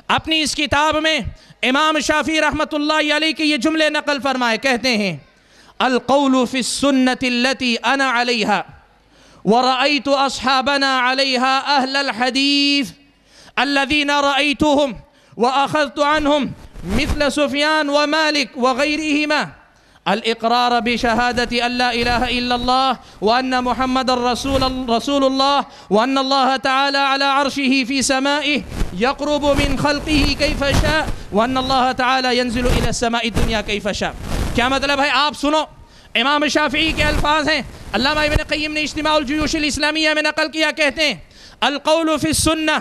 Speaker 2: اپنی اس کتاب میں امام شافعی رحمۃ اللہ علیہ کے یہ جملے نقل فرمائے۔ کہتے ہیں القول فی السنة التي انا عليها ورأيت اصحابنا عليها اهل الحديث الذين رأيتهم واخذت عنهم مثل سفيان ومالك وغيرهما الاقرار بشهادة ان لا اله الا الله وان محمد رسول الله وان الله تعالى على عرشه في سمائه يقرب من خلقه كيف شاء وان الله تعالى ينزل الى السماء الدنيا كيف شاء۔ کیا مطلب ہے؟ آپ سنو، امام شافعی کے الفاظ ہیں، علامہ ابن قیم نے اجتماع الجیوش الاسلامیہ میں نقل کیا۔ کہتے ہیں القول فی السنہ،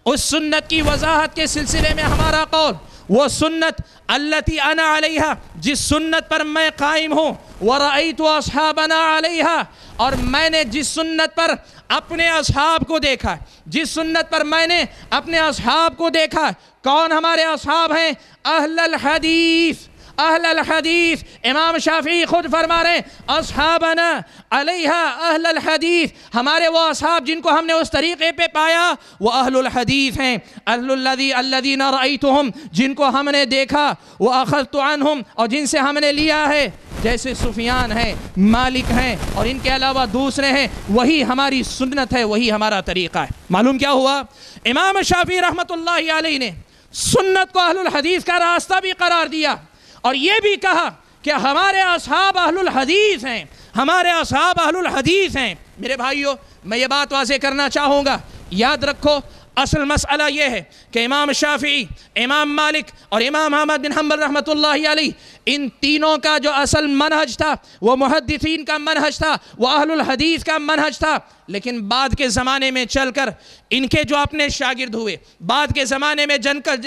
Speaker 2: اس سنت کی وضاحت کے سلسلے میں ہمارا قول، وہ سنت التی انا علیہا، جس سنت پر میں قائم ہوں، ورأیت اصحابنا علیہا، اور میں نے جس سنت پر اپنے اصحاب کو دیکھا، جس سنت پر میں نے اپنے اصحاب کو دیکھا۔ کون ہمارے اصحاب ہیں؟ اہل الحدیث، اہل الحدیث۔ امام شافعی خود فرما رہے ہیں اصحابنا علیہا اہل الحدیث، ہمارے وہ اصحاب جن کو ہم نے اس طریقے پہ پایا وہ اہل الحدیث ہیں۔ الذین رأیتہم، جن کو ہم نے دیکھا، واخذت عنہم، اور جن سے ہم نے لیا ہے، جیسے سفیان ہیں، مالک ہیں، اور ان کے علاوہ دوسرے ہیں۔ وہی ہماری سنت ہے، وہی ہمارا طریقہ ہے۔ معلوم کیا ہوا؟ امام شافعی رحمۃ اللہ علیہ نے سنت کو اہل الحدیث کا راستہ بھی قرار دیا، اور یہ بھی کہا کہ ہمارے اصحاب اہل الحدیث ہیں، ہمارے اصحاب اہل الحدیث ہیں۔ میرے بھائیوں، میں یہ بات واضح کرنا چاہوں گا، یاد رکھو اصل مسئلہ یہ ہے کہ امام شافعی، امام مالک اور امام احمد بن حنبل رحمۃ اللہ علیہ، ان تینوں کا جو اصل منہج تھا وہ محدثین کا منہج تھا، وہ اہل الحدیث کا منہج تھا۔ لیکن بعد کے زمانے میں چل کر ان کے جو اپنے شاگرد ہوئے، بعد کے زمانے میں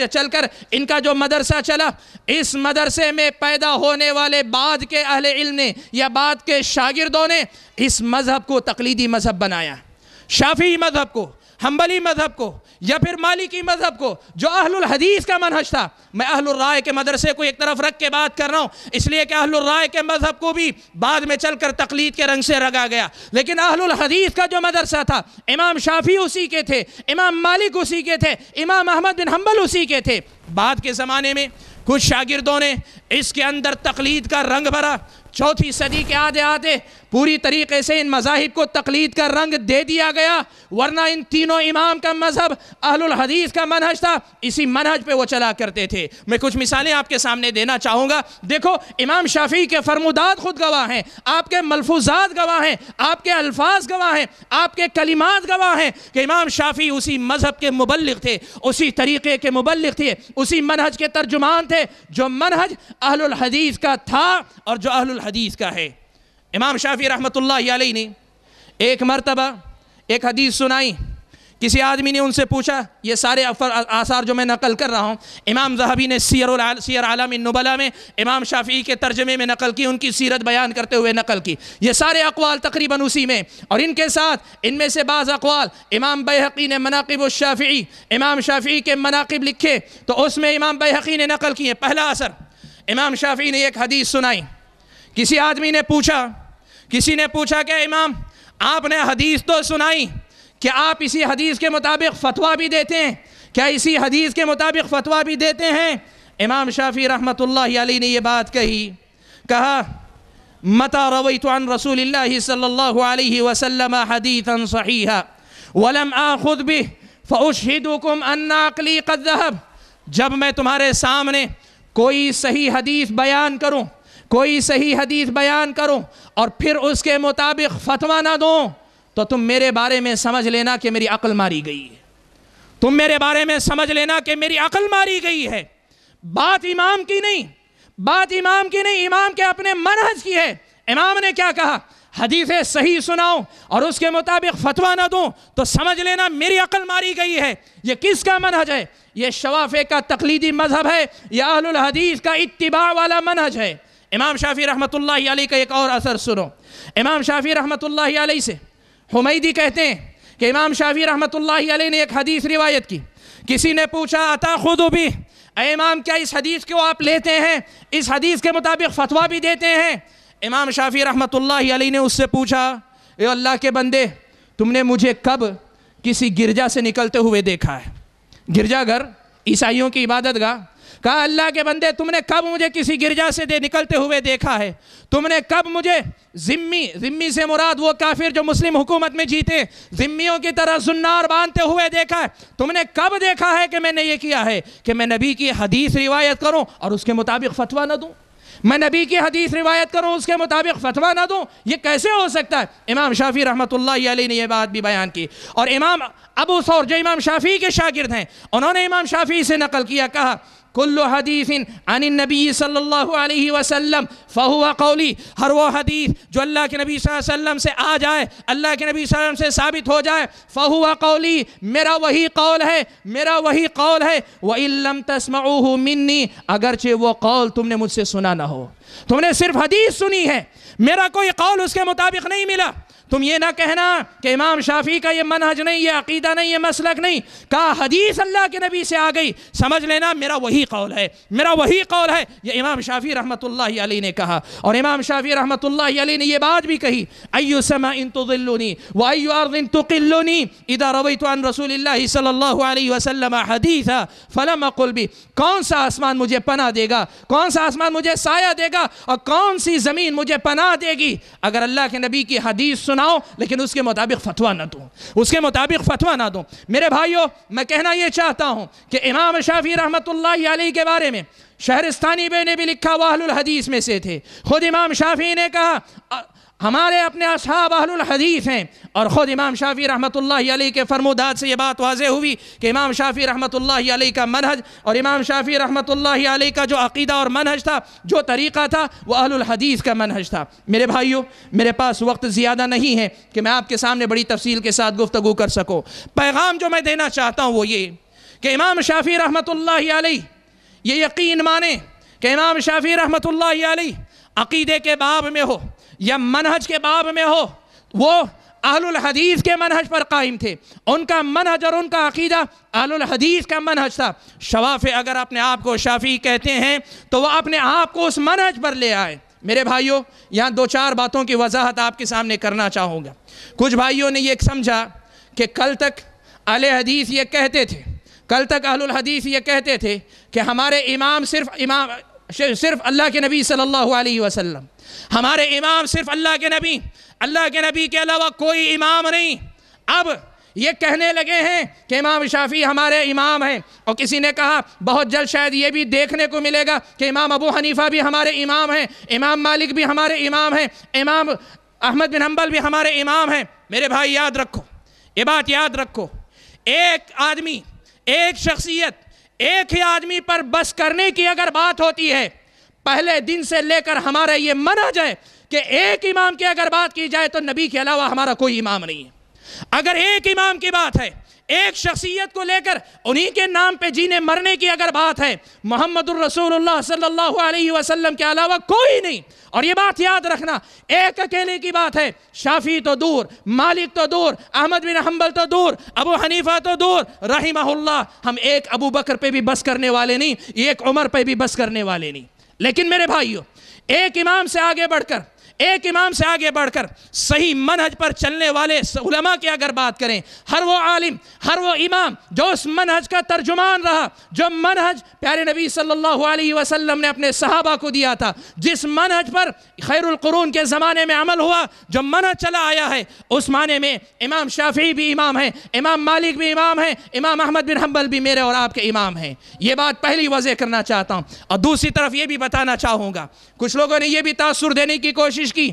Speaker 2: چل کر ان کا جو مدرسہ چلا، اس مدرسے میں پیدا ہونے والے بعد کے اہل علم نے یا بعد کے شاگردوں نے اس مذہب کو تقلیدی مذہب بنایا۔ شافعی مذہب کو، حنبلی مذہب کو، یا پھر مالکی مذہب کو، جو اہل الحدیث کا منہج تھا۔ میں اہل الرائے کے مدرسے کو ایک طرف رکھ کے بات کر رہا ہوں، اس لیے کہ اہل الرائے کے مذہب کو بھی بعد میں چل کر تقلید کے رنگ سے رنگا گیا، لیکن اہل الحدیث کا جو مدرسہ تھا، امام شافعی اسی کے تھے، امام مالک اسی کے تھے، امام احمد بن حنبل اسی کے تھے۔ بعد کے زمانے میں کچھ شاگردوں نے اس کے اندر تقلید کا رنگ بھرا، چوتھی صدی کے آدھے آدھے پوری طریقے سے ان مذاہب کو تقلید کا رنگ دے دیا گیا، ورنہ ان تینوں امام کا مذہب اہل الحدیث کا منہج تھا، اسی منہج پہ وہ چلا کرتے تھے۔ میں کچھ مثالیں آپ کے سامنے دینا چاہوں گا۔ دیکھو، امام شافعی کے فرمودات خود گواہ ہیں، آپ کے ملفوظات گواہ ہیں، آپ کے الفاظ گواہ ہیں، آپ کے کلمات گواہ ہیں کہ امام شافعی اسی مذہب کے مبلغ تھے، اسی طریقے کے مبلغ تھے، اسی منہج کے ترجمان تھے جو منہج اہل الحدیث کا تھا اور جو اہل الحدیث کا ہے۔ امام شافعی رحمۃ اللہ علیہ نے ایک مرتبہ ایک حدیث سنائی، کسی آدمی نے ان سے پوچھا، یہ سارے آثار جو میں نقل کر رہا ہوں امام ذہبی نے سیر اعلام النبلاء میں امام شافعی کے ترجمے میں نقل کی، ان کی سیرت بیان کرتے ہوئے نقل کی، یہ سارے اقوال تقریباً اسی میں، اور ان کے ساتھ ان میں سے بعض اقوال امام بیہقی نے مناقب الشافعی، امام شافعی کے مناقب لکھے تو اس میں امام بیہقی نے نقل کیے۔ پہلا اثر، امام شافعی نے ایک حدیث سنائی، کسی آدمی نے پوچھا، کسی نے پوچھا کہ امام آپ نے حدیث تو سنائی، کیا آپ اسی حدیث کے مطابق فتویٰ بھی دیتے ہیں؟ کیا اسی حدیث کے مطابق فتویٰ بھی دیتے ہیں؟ امام شافعی رحمۃ اللہ علیہ نے یہ بات کہا متى رويت عن رسول الله صلی اللہ علیہ وسلم حدیثا صحیحا ولم آخذ به فأشهدكم ان عقلی قد ذهب، جب میں تمہارے سامنے کوئی صحیح حدیث بیان کروں، کوئی صحیح حدیث بیان کروں اور پھر اس کے مطابق فتویٰ نہ دوں تو تم میرے بارے میں سمجھ لینا کہ میری عقل ماری گئی ہے، تم میرے بارے میں سمجھ لینا کہ میری عقل ماری گئی ہے۔ بات امام کی نہیں، بات امام کی نہیں، امام کے اپنے منہج کی ہے۔ امام نے کیا کہا؟ حدیث صحیح سناؤ اور اس کے مطابق فتویٰ نہ دوں تو سمجھ لینا میری عقل ماری گئی ہے۔ یہ کس کا منہج ہے؟ یہ شوافع کا تقلیدی مذہب ہے، یہ اہل الحدیث کا اتباع والا منہج ہے۔ امام شافعی رحمۃ اللہ علیہ کا ایک اور اثر سنو۔ امام شافعی رحمۃ اللہ علیہ سے حمیدی کہتے ہیں کہ امام شافعی رحمۃ اللہ علیہ نے ایک حدیث روایت کی، کسی نے پوچھا اتاخذ بہ، اے امام کیا اس حدیث کو آپ لیتے ہیں، اس حدیث کے مطابق فتویٰ بھی دیتے ہیں؟ امام شافعی رحمۃ اللہ علیہ نے اس سے پوچھا، اے اللہ کے بندے، تم نے مجھے کب کسی گرجا سے نکلتے ہوئے دیکھا ہے؟ گرجا گھر عیسائیوں کی عبادت گاہ۔ کہا اللہ کے بندے، تم نے کب مجھے کسی گرجا سے نکلتے ہوئے دیکھا ہے؟ تم نے کب مجھے ذمی سے مراد وہ کافر جو مسلم حکومت میں جیتے، ذمیوں کی طرح زنار باندھتے ہوئے دیکھا ہے؟ تم نے کب دیکھا ہے کہ میں نے یہ کیا ہے کہ میں نبی کی حدیث روایت کروں اور اس کے مطابق فتویٰ نہ دوں؟ میں نبی کی حدیث روایت کروں اس کے مطابق فتویٰ نہ دوں، یہ کیسے ہو سکتا ہے؟ امام شافعی رحمۃ اللہ علیہ نے یہ بات بھی بیان کی۔ اور امام ابو ثور جو امام شافعی کے شاگرد ہیں، انہوں نے امام شافعی سے نقل کیا، کہا کل حدیث عن النبی صلی اللہ علیہ وسلم فہو قولی، ہر وہ حدیث جو اللہ کے نبی صلی اللہ علیہ وسلم سے آ جائے، اللہ کے نبی صلی اللہ علیہ وسلم سے ثابت ہو جائے، فہو قولی، میرا وہی قول ہے، میرا وہی قول ہے۔ وَإِن لَّمْ تَسْمَعُوهُ مِنِّي، اگرچہ وہ قول تم نے مجھ سے سنا نہ ہو، تم نے صرف حدیث سنی ہے، میرا کوئی قول اس کے مطابق نہیں ملا، تم یہ نہ کہنا کہ امام شافعی کا یہ منہج نہیں، یہ عقیدہ نہیں، یہ مسلک نہیں، کہا حدیث اللہ کے نبی سے آ گئی، سمجھ لینا میرا وہی قول ہے، میرا وہی قول ہے، یہ امام شافعی رحمۃ اللہ علیہ نے کہا۔ اور امام شافعی رحمۃ اللہ علیہ نے یہ بات بھی کہی، ایو سماء تضلنی وایو ارض تقلنی اذا رویت عن رسول اللہ صلی اللہ علیہ وسلم حدیثا فلم اقل بہ، کون سا آسمان مجھے پناہ دے گا، کون سا آسمان مجھے سایہ دے گا، اور کون سی زمین مجھے پناہ دے گی اگر اللہ کے نبی کی حدیث سنا لیکن اس کے مطابق فتویٰ نہ دوں، اس کے مطابق فتویٰ نہ دوں۔ میرے بھائیوں، میں کہنا یہ چاہتا ہوں کہ امام شافعی رحمۃ اللہ علیہ کے بارے میں شہرستانی بے نے بھی لکھا وہ اہل الحدیث میں سے تھے، خود امام شافعی نے کہا ہمارے اپنے اصحاب اہل الحدیث ہیں، اور خود امام شافعی رحمۃ اللہ علیہ کے فرمودات سے یہ بات واضح ہوئی کہ امام شافعی رحمۃ اللہ علیہ کا منہج اور امام شافعی رحمۃ اللہ علیہ کا جو عقیدہ اور منہج تھا، جو طریقہ تھا، وہ اہل الحدیث کا منہج تھا۔ میرے بھائیوں، میرے پاس وقت زیادہ نہیں ہے کہ میں آپ کے سامنے بڑی تفصیل کے ساتھ گفتگو کر سکوں۔ پیغام جو میں دینا چاہتا ہوں وہ یہ کہ امام شافعی رحمۃ اللہ علیہ یہ یقین مانیں کہ امام شافعی رحمۃ اللہ علیہ عقیدے کے باب میں ہو یا منہج کے باب میں ہو، وہ اہل الحدیث کے منہج پر قائم تھے، ان کا منہج اور ان کا عقیدہ اہل الحدیث کا منہج تھا۔ شوافع اگر اپنے آپ کو شافعی کہتے ہیں تو وہ اپنے آپ کو اس منہج پر لے آئے۔ میرے بھائیوں، یہاں دو چار باتوں کی وضاحت آپ کے سامنے کرنا چاہوں گا۔ کچھ بھائیوں نے یہ سمجھا کہ کل تک اہل حدیث یہ کہتے تھے، کل تک اہل الحدیث یہ کہتے تھے کہ ہمارے امام صرف امام صرف اللہ کے نبی صلی اللہ علیہ وسلم، ہمارے امام صرف اللہ کے نبی کے علاوہ کوئی امام نہیں۔ اب یہ کہنے لگے ہیں کہ امام شافعی ہمارے امام ہیں، اور کسی نے کہا بہت جلد شاید یہ بھی دیکھنے کو ملے گا کہ امام ابو حنیفہ بھی ہمارے امام ہیں، امام مالک بھی ہمارے امام ہیں، امام احمد بن حنبل بھی ہمارے امام ہیں۔ میرے بھائی یاد رکھو، یہ بات یاد رکھو، ایک آدمی، ایک شخصیت، ایک ہی آدمی پر بس کرنے کی اگر بات ہوتی ہے، پہلے دن سے لے کر ہمارا یہ منہج ہے کہ ایک امام کی اگر بات کی جائے تو نبی کے علاوہ ہمارا کوئی امام نہیں ہے۔ اگر ایک امام کی بات ہے، ایک شخصیت کو لے کر انہی کے نام پہ جینے مرنے کی اگر بات ہے، محمد الرسول اللہ صلی اللہ علیہ وسلم کے علاوہ کوئی نہیں۔ اور یہ بات یاد رکھنا، ایک اکیلے کی بات ہے، شافعی تو دور، مالک تو دور، احمد بن حنبل تو دور، ابو حنیفہ تو دور، رحمہ اللہ۔ ہم ایک ابو بکر پہ بھی بس کرنے والے نہیں، ایک عمر پہ بھی بس کرنے والے نہیں۔ لیکن میرے بھائیوں، ایک امام سے آگے بڑھ کر صحیح منہج پر چلنے والے علماء کی اگر بات کریں، ہر وہ عالم، ہر وہ امام جو اس منہج کا ترجمان رہا، جو منہج پیارے نبی صلی اللہ علیہ وسلم نے اپنے صحابہ کو دیا تھا، جس منہج پر خیر القرون کے زمانے میں عمل ہوا، جو منہج چلا آیا ہے، اس معنی میں امام شافعی بھی امام ہیں، امام مالک بھی امام ہیں، امام احمد بن حنبل بھی میرے اور آپ کے امام ہیں۔ یہ بات پہلی واضح کرنا چاہتا ہوں، اور دوسری طرف یہ بھی بتانا چاہوں گا، کچھ لوگوں نے یہ بھی تاثر دینے کی کوشش کی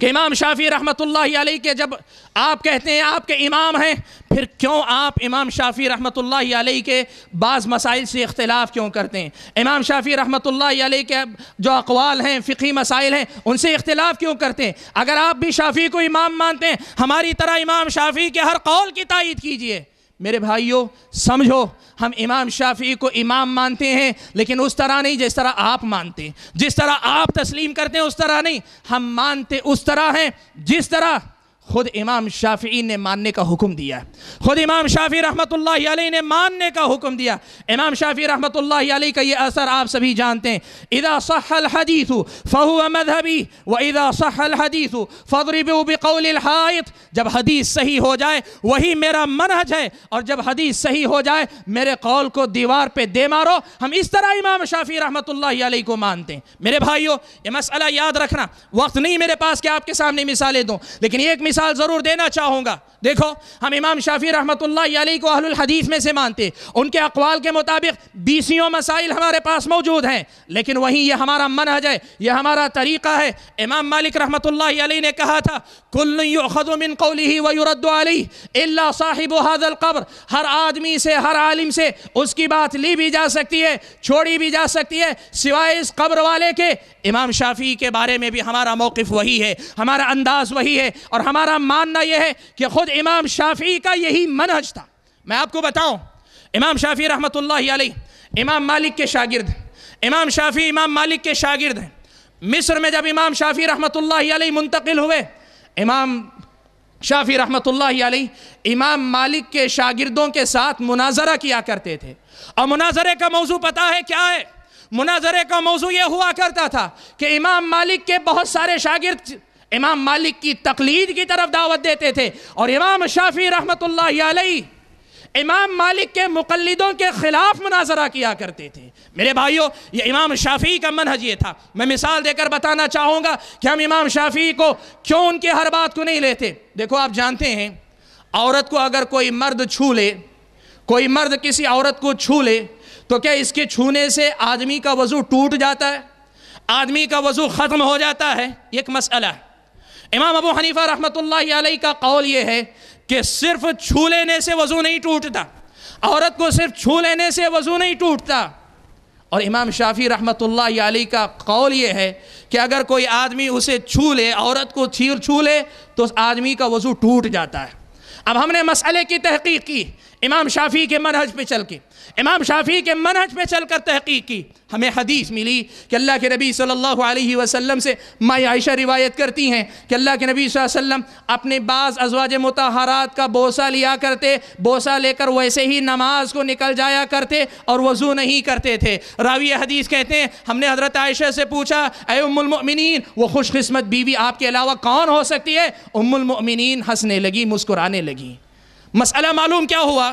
Speaker 2: کہ امام شافعی رحمۃ اللہ علیہ کے جب آپ کہتے ہیں آپ کے امام ہیں، پھر کیوں آپ امام شافعی رحمۃ اللہ علیہ کے بعض مسائل سے اختلاف کیوں کرتے ہیں؟ امام شافعی رحمۃ اللہ علیہ کے جو اقوال ہیں، فقہی مسائل ہیں، ان سے اختلاف کیوں کرتے ہیں؟ اگر آپ بھی شافعی کو امام مانتے ہیں، ہماری طرح امام شافعی کے ہر قول کی تائید کیجئے۔ میرے بھائیوں سمجھو، ہم امام شافعی کو امام مانتے ہیں، لیکن اس طرح نہیں جس طرح آپ مانتے ہیں، جس طرح آپ تسلیم کرتے ہیں اس طرح نہیں، ہم مانتے اس طرح ہیں جس طرح خود امام شافعی نے ماننے کا حکم دیا، خود امام شافعی رحمۃ اللہ علیہ نے ماننے کا حکم دیا۔ امام شافعی رحمۃ اللہ علیہ کا یہ اثر آپ سبھی جانتے ہیں، اذا صح الحدیث فهو مذہبی واذا صح الحدیث فاضربوا بقول الحائط۔ جب حدیث صحیح ہو جائے وہی میرا منہج ہے، اور جب حدیث صحیح ہو جائے میرے قول کو دیوار پہ دے مارو۔ ہم اس طرح امام شافعی رحمۃ اللہ علیہ کو مانتے ہیں۔ میرے بھائیوں یہ مسئلہ یاد رکھنا، وقت نہیں میرے پاس کہ آپ کے سامنے مثالیں دوں، لیکن ایک مثال ضرور دینا چاہوں گا۔ دیکھو، ہم امام شافعی رحمۃ اللہ علیہ کو اہل الحدیث میں سے مانتے، ان کے اقوال کے مطابق 20 مسائل ہمارے پاس موجود ہیں، لیکن وہیں یہ ہمارا منہج ہے، یہ ہمارا طریقہ ہے۔ امام مالک رحمۃ اللہ علیہ نے کہا تھا، کل یؤخذ من قوله ويرد عليه الا صاحب هذا القبر۔ ہر آدمی سے، ہر عالم سے اس کی بات لی بھی جا سکتی ہے، چھوڑی بھی جا سکتی ہے، سوائے اس قبر والے کے۔ امام شافعی کے بارے میں بھی ہمارا موقف وہی ہے، ہمارا انداز وہی ہے، اور ہمارا ماننا یہ ہے کہ خود امام شافعی کا یہی منہج تھا۔ میں آپ کو بتاؤں، امام شافعی رحمۃ اللہ علیہ امام مالک کے شاگرد، امام شافعی امام مالک کے شاگرد ہیں۔ مصر میں جب امام شافعی رحمۃ اللہ علیہ منتقل ہوئے، امام شافعی رحمۃ اللہ علیہ امام مالک کے شاگردوں کے ساتھ مناظرہ کیا کرتے تھے، اور مناظرے کا موضوع پتہ ہے کیا ہے؟ مناظرے کا موضوع یہ ہوا کرتا تھا کہ امام مالک کے بہت سارے شاگرد امام مالک کی تقلید کی طرف دعوت دیتے تھے، اور امام شافعی رحمۃ اللہ علیہ امام مالک کے مقلدوں کے خلاف مناظرہ کیا کرتے تھے۔ میرے بھائیوں یہ امام شافعی کا منہج یہ تھا۔ میں مثال دے کر بتانا چاہوں گا کہ ہم امام شافعی کو کیوں ان کی ہر بات کو نہیں لیتے۔ دیکھو، آپ جانتے ہیں عورت کو اگر کوئی مرد چھو لے، کوئی مرد کسی عورت کو چھو لے، تو کیا اس کے چھونے سے آدمی کا وضو ٹوٹ جاتا ہے؟ آدمی کا وضو ختم ہو جاتا ہے؟ یہ ایک مسئلہ ہے۔ امام ابو حنیفہ رحمۃ اللہ علیہ کا قول یہ ہے کہ صرف چھو لینے سے وضو نہیں ٹوٹتا، عورت کو صرف چھو لینے سے وضو نہیں ٹوٹتا۔ اور امام شافعی رحمۃ اللہ علیہ کا قول یہ ہے کہ اگر کوئی آدمی اسے چھو لے، عورت کو چھو لے، تو اس آدمی کا وضو ٹوٹ جاتا ہے۔ اب ہم نے مسئلے کی تحقیق کی امام شافعی کے منہج پہ چل کے، امام شافعی کے منہج پہ چل کر تحقیق کی، ہمیں حدیث ملی کہ اللہ کے نبی صلی اللہ علیہ وسلم سے ماں عائشہ روایت کرتی ہیں کہ اللہ کے نبی صلی اللہ علیہ وسلم اپنے بعض ازواج مطہرات کا بوسہ لیا کرتے، بوسہ لے کر ویسے ہی نماز کو نکل جایا کرتے اور وضو نہیں کرتے تھے۔ راوی حدیث کہتے ہیں ہم نے حضرت عائشہ سے پوچھا، اے ام المؤمنین، وہ خوش قسمت بیوی آپ کے علاوہ کون ہو سکتی ہے؟ ام المؤمنین ہنسنے لگی، مسکرانے لگی۔ مسئلہ معلوم کیا ہوا؟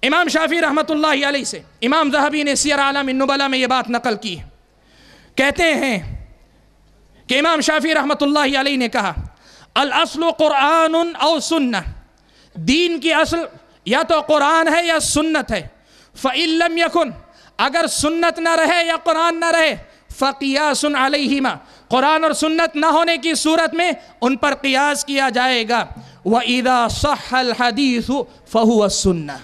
Speaker 2: امام شافعی رحمۃ اللہ علیہ سے امام ذہبی نے سیر اعلام النبلاء میں یہ بات نقل کی، کہتے ہیں کہ امام شافعی رحمۃ اللہ علیہ نے کہا الاصل قرآن او سنہ، دین کی اصل یا تو قرآن ہے یا سنت ہے، فَإِن لَمْ يَكُنْ، اگر سنت نہ رہے یا قرآن نہ رہے، فَقِيَاسٌ عَلَيْهِمَا، قرآن اور سنت نہ ہونے کی صورت میں ان پر قیاس کیا جائے گا۔ وَإِذَا صَحَّ الْحَدِيثُ فَهُوَ السُّنَّةُ،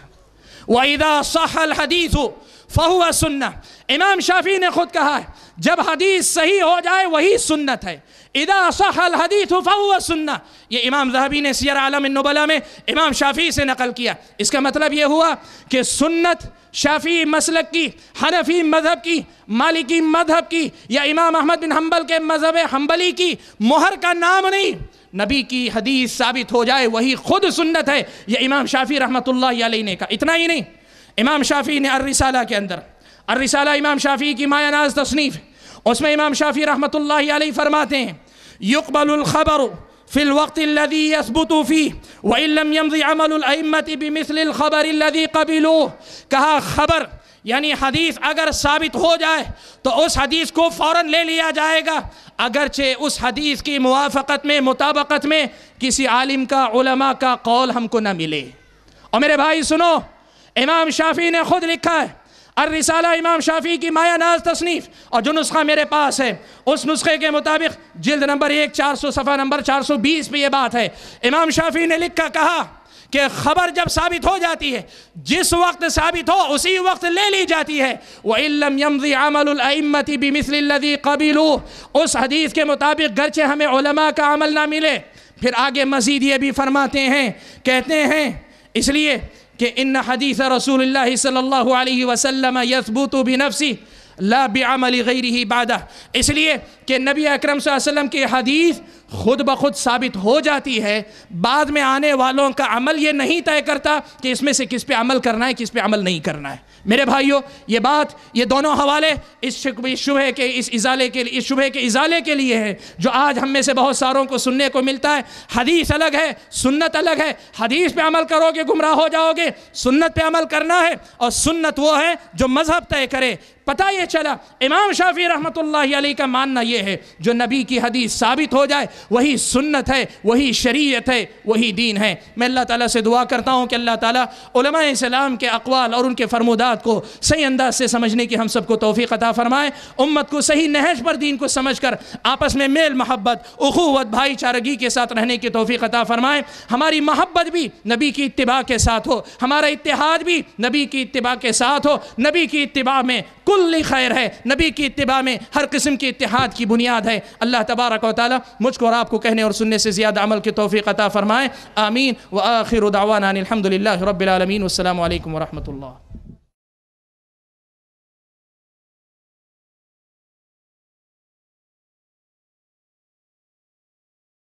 Speaker 2: وَإِذَا صَحَّ الْحَدِيثُ فَهُوَ السُّنَّةُ، امام شافعی نے خود کہا ہے جب حدیث صحیح ہو جائے وہی سنت ہے، اذا صح الحدیث فهو سنہ۔ یہ امام ذہبی نے سیر اعلام النبلاء میں امام شافعی سے نقل کیا۔ اس کا مطلب یہ ہوا کہ سنت شافعی مسلک کی، حنفی مذہب کی، مالکی مذہب کی یا امام احمد بن حنبل کے مذہب حنبلی کی مہر کا نام نہیں، نبی کی حدیث ثابت ہو جائے وہی خود سنت ہے، یہ امام شافعی رحمۃ اللہ علیہ نے کہا۔ اتنا ہی نہیں، امام شافعی نے الرسالہ کے اندر، الرسالہ امام شافعی کی مایہ ناز تصنیف، اس میں امام شافعی رحمۃ اللہ علیہ فرماتے ہیں یقبل الخبر فی الوقت الذي يثبت فيه وإن لم يمضي عمل الأئمة بمثل الخبر الذي قبلوه، کہا خبر یعنی حدیث اگر ثابت ہو جائے تو اس حدیث کو فوراً لے لیا جائے گا، اگرچہ اس حدیث کی موافقت میں، مطابقت میں کسی عالم کا، علماء کا قول ہم کو نہ ملے۔ اور میرے بھائی سنو، امام شافعی نے خود لکھا ہے الرسالہ امام شافعی کی مایہ ناز تصنیف، اور جو نسخہ میرے پاس ہے اس نسخے کے مطابق جلد نمبر 1 400 صفحہ نمبر 420 پہ یہ بات ہے۔ امام شافعی نے لکھا، کہا کہ خبر جب ثابت ہو جاتی ہے، جس وقت ثابت ہو اسی وقت لے لی جاتی ہے۔ وَإِن لَمْ يَمْضِ عَمَلُ الْأَئِمَّةِ بِمِثْلِ الَّذِي قَبِلُوهُ، اس حدیث کے مطابق گرچہ ہمیں علماء کا عمل نہ ملے۔ پھر آگے مزید یہ بھی فرماتے ہیں، کہتے ہیں اس لیے کہ ان حدیث رسول اللہ صلی اللہ علیہ وسلم یثبت بنفسی لا بعمل غیرہ بعدہ، اس لیے کہ نبی اکرم صلی اللہ علیہ وسلم کی حدیث خود بخود ثابت ہو جاتی ہے، بعد میں آنے والوں کا عمل یہ نہیں طے کرتا کہ اس میں سے کس پہ عمل کرنا ہے کس پہ عمل نہیں کرنا ہے۔ میرے بھائیوں، یہ بات، یہ دونوں حوالے اس شبہے کے ازالے کے لیے ہے جو آج ہم میں سے بہت ساروں کو سننے کو ملتا ہے۔ حدیث الگ ہے، سنت الگ ہے، حدیث پہ عمل کرو گے گمراہ ہو جاؤ گے، سنت پہ عمل کرنا ہے، اور سنت وہ ہے جو مذہب طے کرے۔ پتہ یہ چلا امام شافعی رحمۃ اللہ علیہ کا ماننا یہ ہے جو نبی کی حدیث ثابت ہو جائے وہی سنت ہے، وہی شریعت ہے، وہی دین ہے۔ میں اللہ تعالیٰ سے دعا کرتا ہوں کہ اللہ تعالیٰ علماء اسلام کے اقوال اور ان کے فرمودات کو صحیح انداز سے سمجھنے کی ہم سب کو توفیق عطا فرمائے، امت کو صحیح نہج پر دین کو سمجھ کر آپس میں میل محبت، اخوت، بھائی چارگی کے ساتھ رہنے کی توفیق عطا فرمائے۔ ہماری محبت بھی نبی کی اتباع کے ساتھ ہو، ہمارا اتحاد بھی نبی کی اتباع کے ساتھ ہو۔ نبی کی اتباع میں کل خیر ہے، نبی کی اتباع میں ہر قسم کی اتحاد کی بنیاد ہے۔ اللہ تبارک و تعالی مجھ کو اور آپ کو کہنے اور سننے سے زیادہ عمل کی توفیق عطا فرمائے، آمین۔ وآخر دعوانا ان الحمد للہ رب العالمین، والسلام علیکم ورحمۃ اللہ۔